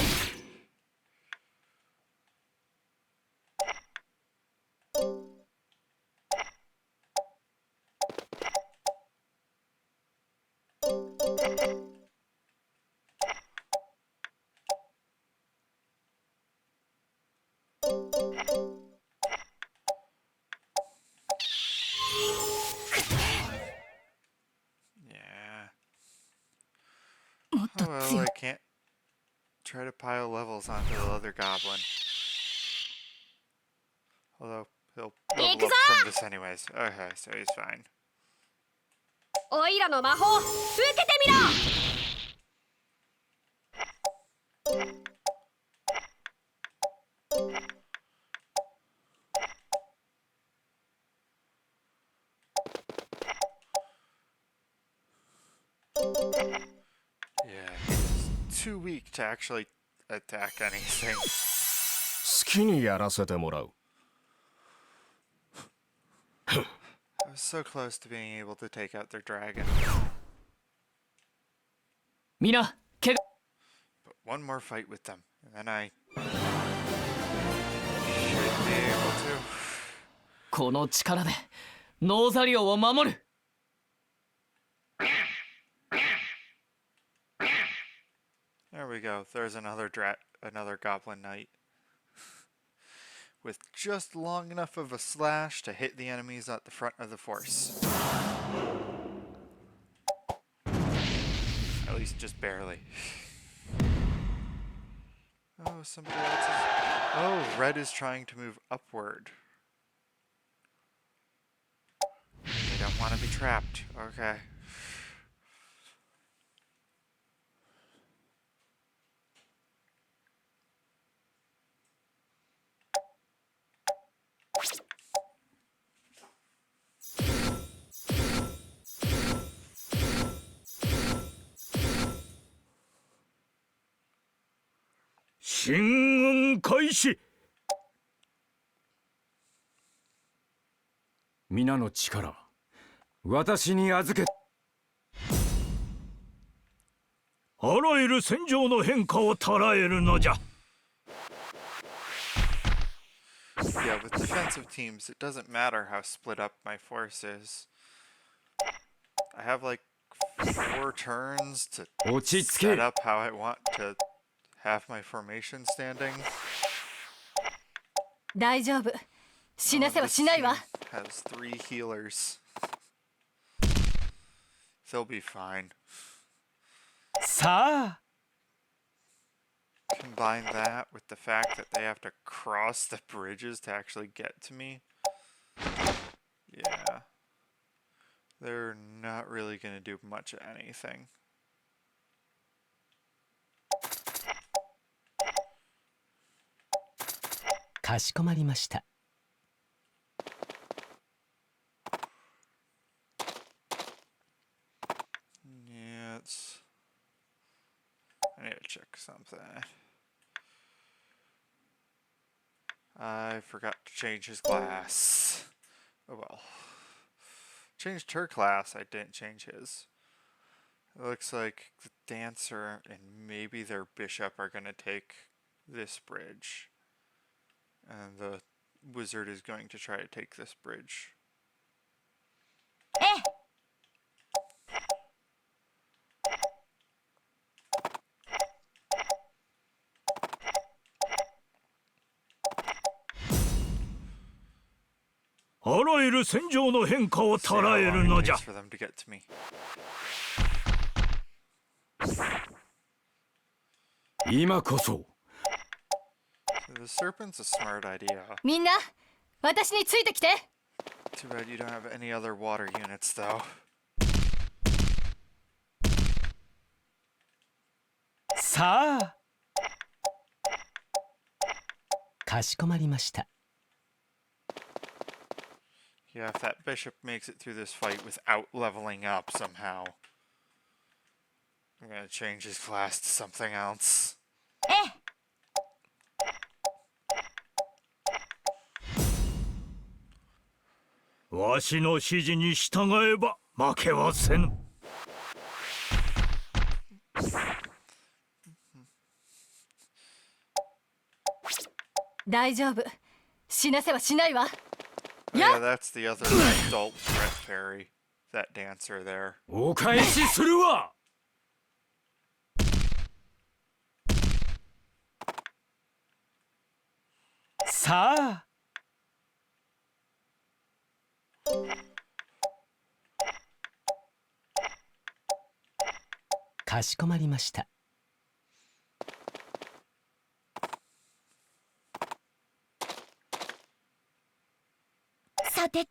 Yeah. もっと Oh, well, 強 I い。 can't try to pile levels onto the other goblin. Although, he'll level up from this anyways. Okay, so he's fine. オイラの魔法受けてみろ。 Yeah, he's too weak to actually attack anything. 好きにやらせてもらう。 I was so close to being able to take out their dragon. みんな、怪我。 But one more fight with them, and then I should be able to. この力でノーザリオを守る。 There we go. There's another goblin knight. With just long enough of a slash to hit the enemies at the front of the force. At least just barely. Oh, somebody else is... Oh, red is trying to move upward. They don't want to be trapped. Okay.進軍開始。皆の力、私に預け。あらゆる戦場の変化を捉えるのじゃ。Yeah, with defensive teams, it doesn't matter how split up my force is. I have like 4 turns to 落ち着 set け。 up how I want to have my formation standing. 大丈夫。死なせは This しないわ。 team has 3 healers. They'll be fine. さあ。 Combine that with the fact that they have to cross the bridges to actually get to me. Yeah. They're not really going to do much of anything. かしこまりました。 Yeah, I need to check something. I forgot to change his class. Oh well. Changed her class, I didn't change his. It looks like the dancer and maybe their bishop are gonna take this bridge. And the wizard is going to try to take this bridge. ええ。 あらゆる戦場の変化を See how 捉え long る it のじゃ。 takes for them to get to me. 今こそ。 So the serpent's a smart idea. みんな、私についてきて。 Too bad you don't have any other water units though. さあ。 かしこまりました。 Yeah, if that bishop makes it through this fight without leveling up somehow, I'm gonna change his class to something else. ええ。 わしの指示に従えば負けはせぬ。 大丈夫。死なせはしないわ。 Oh, yeah, that's the other adult breath fairy. That dancer there. お返しするわ。 さあ。 かしこまりました。 さてと。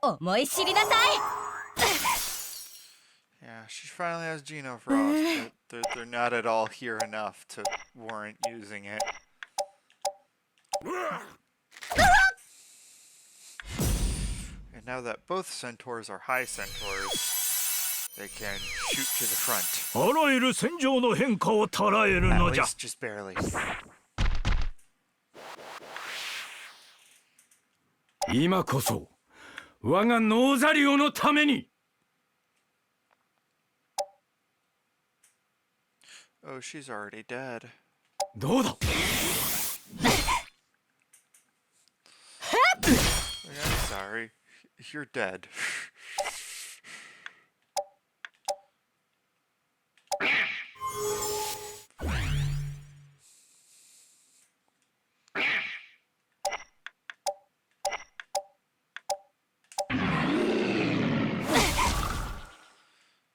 思い知りなさい。 Yeah, she finally has Geno Frost, but they're not at all here enough to warrant using it. And now that both centaurs are high centaurs, they can shoot to the front. あらゆる戦場の変化を捉える At のじゃ。 least just barely. 今こそ我がノーザリオのために。 Oh, she's already dead. どうだ。 I'm sorry. You're dead.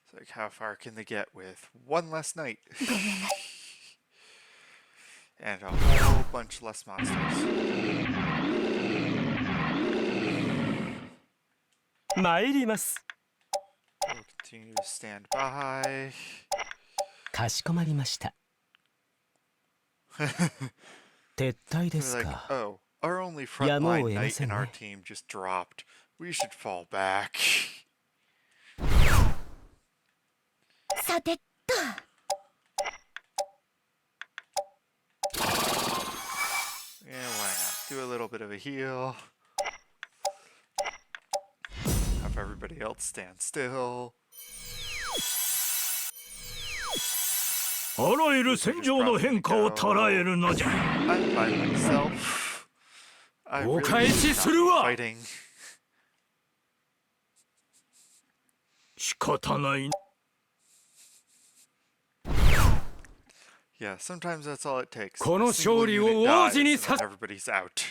It's like, how far can they get with one less night? And a whole bunch less monsters. 参ります。 We'll continue to stand by. かしこまりました。撤退で They're す like, か。 oh, our only やむを frontline 得ま knight せん in our ね。 team just dropped. We should fall back. さてと。 Yeah, why not? Do a little bit of a heal. Have everybody else stand still. あらゆる戦場の変化を捉えるのじゃ。 I'm by myself. I お really 返 should し not す be るわ。 fighting. 仕方ない。 Yeah, sometimes that's all it takes. この A single 勝利を unit 王 dies 子に and さ then everybody's out.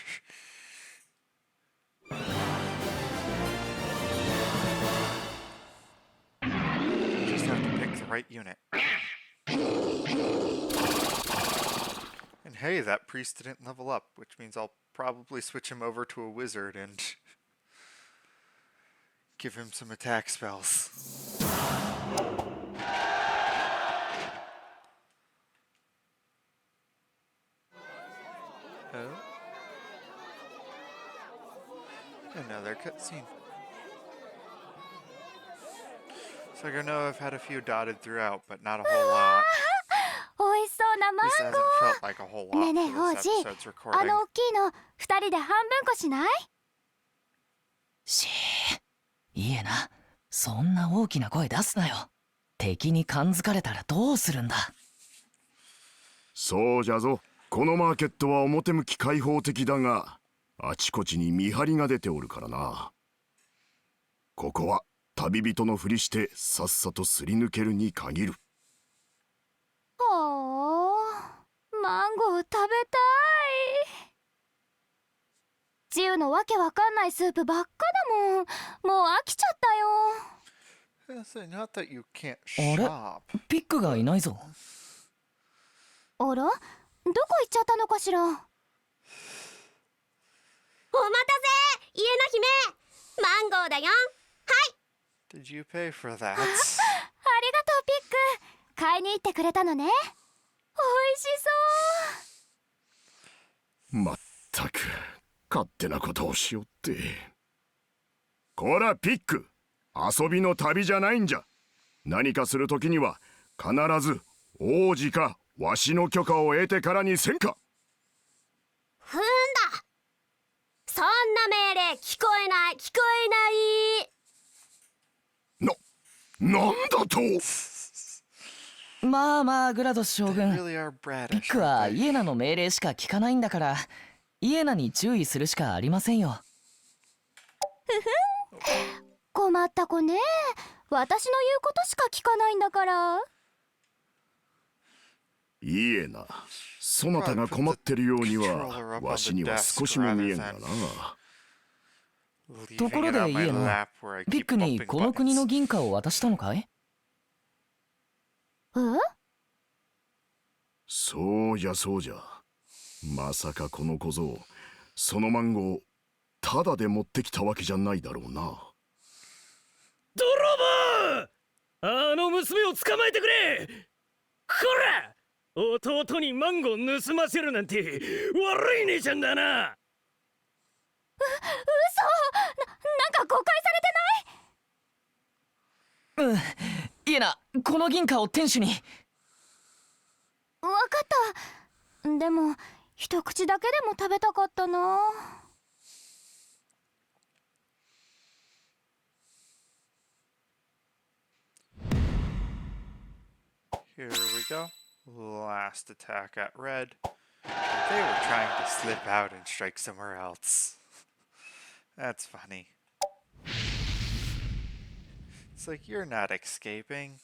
You just have to pick the right unit. And hey, that priest didn't level up, which means I'll probably switch him over to a wizard and give him some attack spells. Oh. Another cutscene. So I know I've had a few dotted throughout, but not a whole lot. 美味しそうなマ At least it ン hasn't felt like a whole ゴー。 lot ねえねえ for 王 this 子、 episode's あ recording. の大きいの2人で半分こしない？いいえな。そんな大きな声出すなよ。敵に感づかれたらどうするんだ。そうじゃぞ。このマーケットは表向き開放的だが、あちこちに見張りが出ておるからな。ここは旅人のふりしてさっさとすり抜けるに限る。ほー、マンゴー食べたい。ジュウのわけわかんないスープばっかだもん。もう飽きちゃったよ。 So not that you can't あれ shop. ピックがいないぞ。あら、どこ行っちゃったのかしら。お待たせ、家の姫。マンゴーだよ。はい。 Did you pay for that? ありがとうピック。買いに行ってくれたのね。おいしそう。まったく勝手なことをしよって。こらピック、遊びの旅じゃないんじゃ。何かするときには必ず王子かわしの許可を得てからにせんか。ふんだ。そんな命令聞こえない聞こえない。なんだと。まあまあグラドス将 They 軍。 really are ピ bratish. ックは aren't they? イエナの命令しか聞かないんだから、イエナに注意するしかありませんよ。困った子ね。私の言うことしか聞かないんだから。いいえな、そなたが困ってるようにはわしには少しも見えんがな。と Leaving ころ it で on イ my エナ、 lap where I ピッ keep クに bumping この国の buttons. 銀貨を渡したのかい？え？そうじゃそうじゃ。まさかこの小僧、そのマンゴーただで持ってきたわけじゃないだろうな。泥棒！あの娘を捕まえてくれ！こら！弟にマンゴー盗ませるなんて悪い姉ちゃんだな。なんか誤解されてない？イエナ、この銀貨を店主に。わかった。でも一口だけでも食べたかったな。 Here we go. Last attack at red. They were trying to slip out and strike somewhere else. That's funny. It's like, you're not escaping.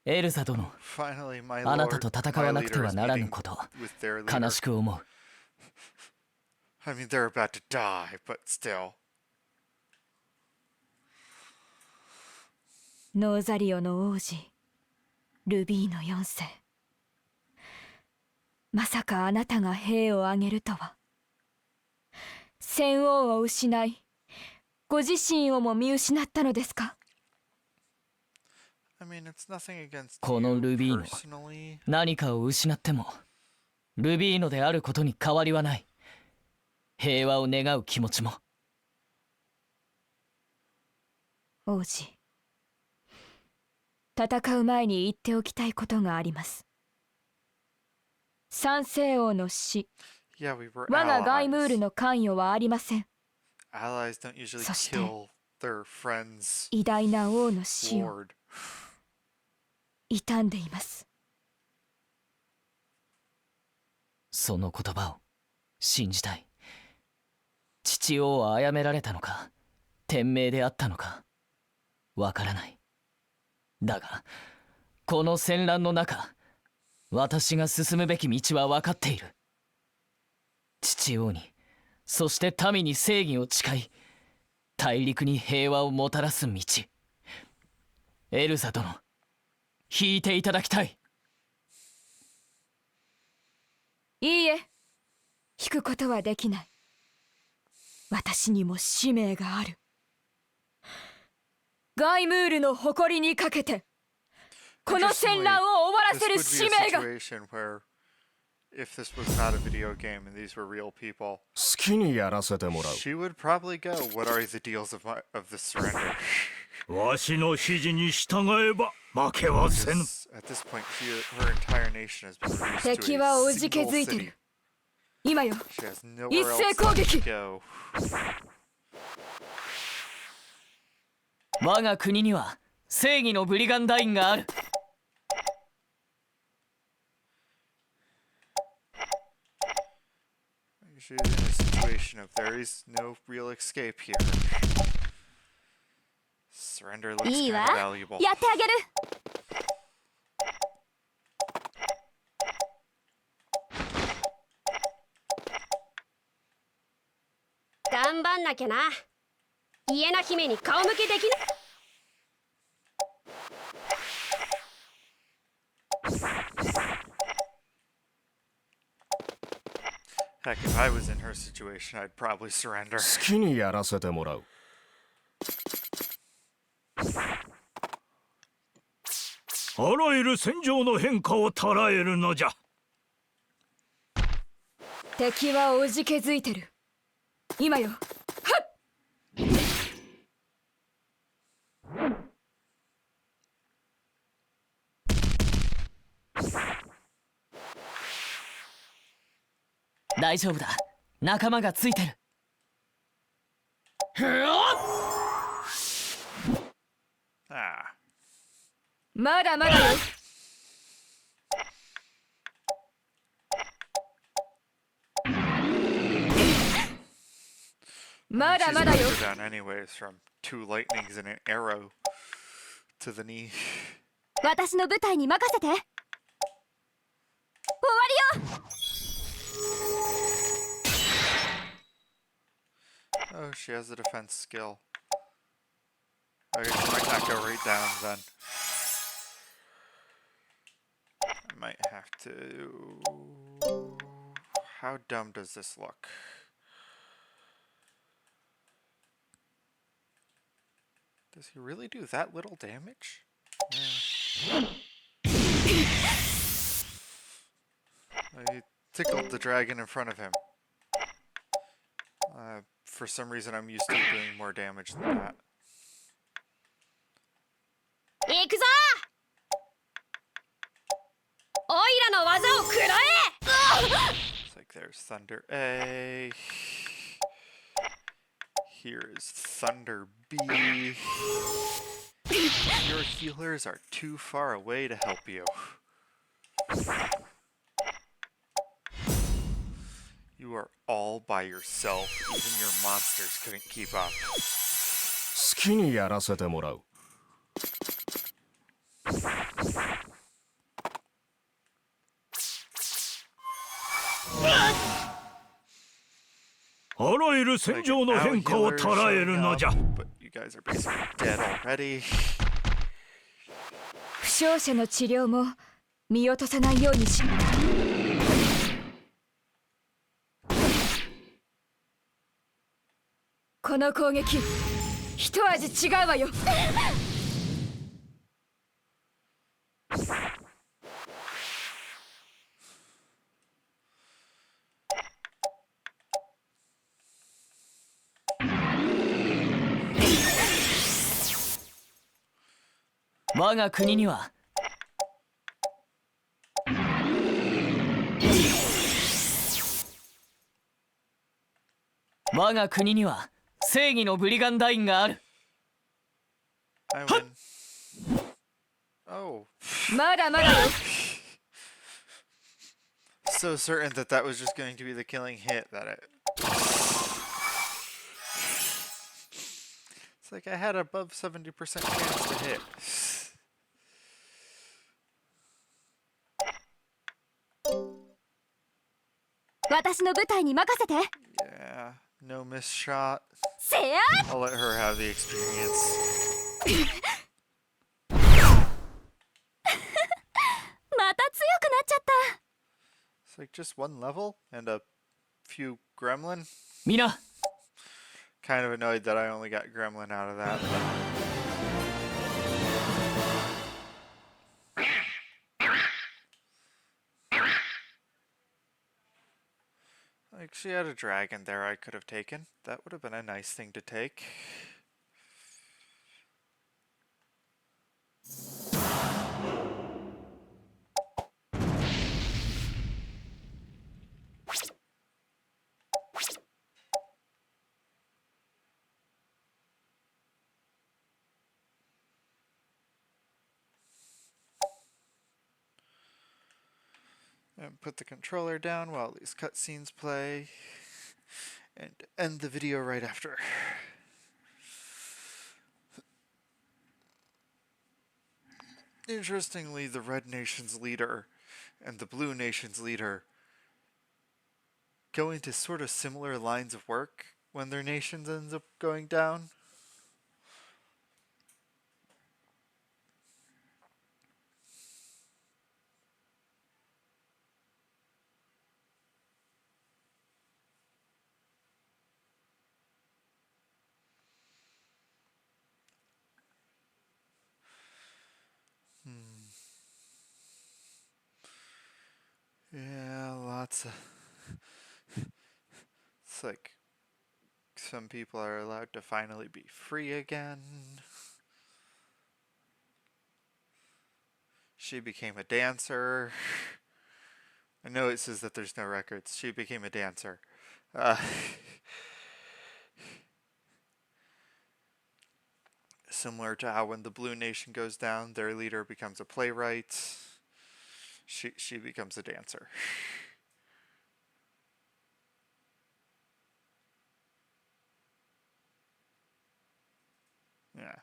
エルザ殿、 Finally, my あなた lord, と戦 my わなくて leader は is ならぬ meeting こと、 with their 悲 leader. しく思う。 I mean, they're about to die, but still. ノーザリオの王子ルビーの4世、まさかあなたが兵を挙げるとは。戦王を失い、ご自身をも見失ったのですか。 I mean, it's nothing against この you ルビーノ、 personally. 何かを失ってもルビーノであることに変わりはない。平和を願う気持ちも。王子、戦う前に言っておきたいことがあります。三世王の死、 Yeah, we were 我がガイムール allies. の関与はありません。 Allies don't usually そして、 kill their friends' 偉大な王の死を lord. 悼んでいます。その言葉を信じたい。父王は殺められたのか、天命であったのか、わからない。だが、この戦乱の中、私が進むべき道は分かっている。父王に、そして民に正義を誓い、大陸に平和をもたらす道。エルザ殿、引いていただきたい。いいえ、引くことはできない。私にも使命がある。ガイムールの誇りにかけて、この戦乱を終わらせる This 使 would be a 命が。 situation where, if this was not a video game and these were real people, 好きにやらせてもらう。 she would probably go, "What are the deals of the surrender?" わしの指示に従えば負けはせぬ。 Because at this point, her entire nation has been reduced 敵 to は a おじけ single づいて city. る。今よ、 She has nowhere 一 else 斉攻 left 撃。 to go. 我が国には正義のブリガンダインがある。 She's in a situation of there is no real escape here. Surrender looks いい kind わ of valuable. やってあげる。頑張んなきゃな。イエナ姫に顔向けできない。 Heck, if I was in her situation, I'd probably surrender. 好きにやらせてもらう。あらゆる戦場の変化を捉えるのじゃ。敵はおじけづいてる。今よ。はっ。大丈夫だ。仲間がついてる。Ah. まだまだよ。まだ She's まだよ。 knocked her down anyways from 2 lightnings and an arrow to the knee. 私の部隊に任せて。終わりよ。 Oh, she has a defense skill. I guess she might not go right down then. I might have to... How dumb does this look? Does he really do that little damage? He tickled the dragon in front of him. For some reason, I'm used to doing more damage than that. いの技を食らえ。 It's like there's Thunder A. Here is Thunder B. Your healers are too far away to help you. You are all by yourself. Even your monsters couldn't keep up. 好きにやらせてもらう。あらゆる戦場の変化を捉えるのじゃ。 But you guys are basically dead already. 負傷者の治療も見落とさないようにし。この攻撃一味違うわよ。我が国には我が国には正義のブリガンダインがある。 I win. Oh. まだまだよ。 So certain that that was just going to be the killing hit that it... It's like I had above 70% chance to hit. 私の舞台に任せて。 Yeah, no miss shot. せや。 I'll let her have the experience. また強くなっちゃった。 It's like just one level and a few gremlin. みな Kind of annoyed that I only got gremlin out of that. Like, she had a dragon there I could have taken. That would have been a nice thing to take. And put the controller down while these cutscenes play. And end the video right after. Interestingly, the Red Nation's leader and the Blue Nation's leader go into sort of similar lines of work when their nations ends up going down. Yeah, lots of... It's like some people are allowed to finally be free again. She became a dancer. I know it says that there's no records. She became a dancer. Similar to how when the Blue Nation goes down, their leader becomes a playwright. She becomes a dancer. Yeah.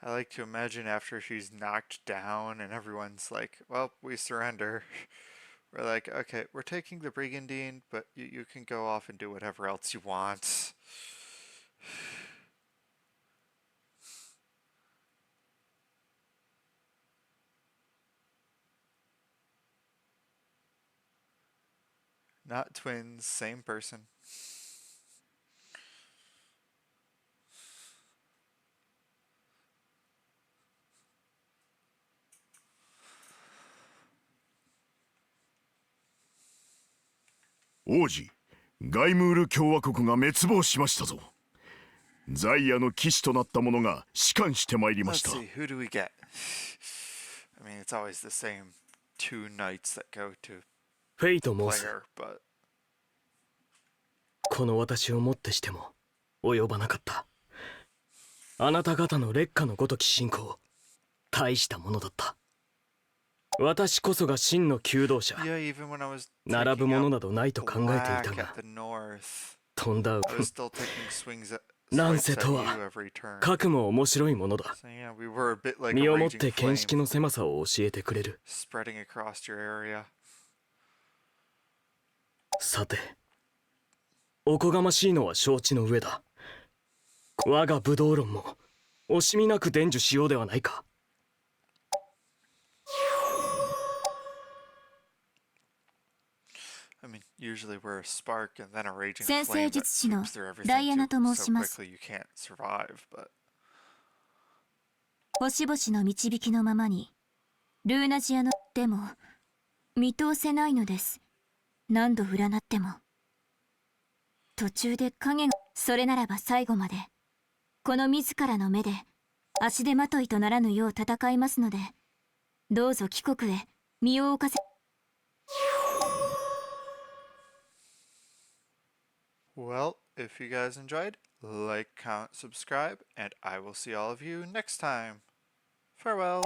I like to imagine after she's knocked down and everyone's like, well, we surrender. We're like, okay, we're taking the brigandine, but you can go off and do whatever else you want. Not twins, same person.王子、ガイムール共和国が滅亡しましたぞ。ザイアの騎士となった者が仕官してまいりま Let's した。 see, who do we get? I mean, it's always the same two knights that go to フェイと申す。 player, but この私をもってしても及ばなかった。あなた方の烈火のごとき信仰、大したものだった。私こそが真の求道者。 yeah, even when I was 並ぶ taking もの out などないと考えてい black た at が、 the north, 飛んだ I was still taking swings at 乱 swipes 世 at と you は every turn. かくも面白いものだ。 So yeah, we were a bit like 身 a をもっ raging て見識 flame の狭さを教えてくれる。 spreading across your area. さて、おこがましいのは承知の上だ。我が武道論も惜しみなく伝授しようではないか。 I mean, usually we're a spark and then a raging 先 flame 生 that 術師の sweeps through ダイア everything ナと too 申し so ます。 quickly you can't survive, but 星々の導きのままにルーナジアのでも見通せないのです。何度占っても途中で影が。それならば最後までこの自らの目で足手まといとならぬよう戦いますので、どうぞ帰国へ身を置かせ。 well, if you guys enjoyed, like, comment, subscribe, and I will see all of you next time. Farewell.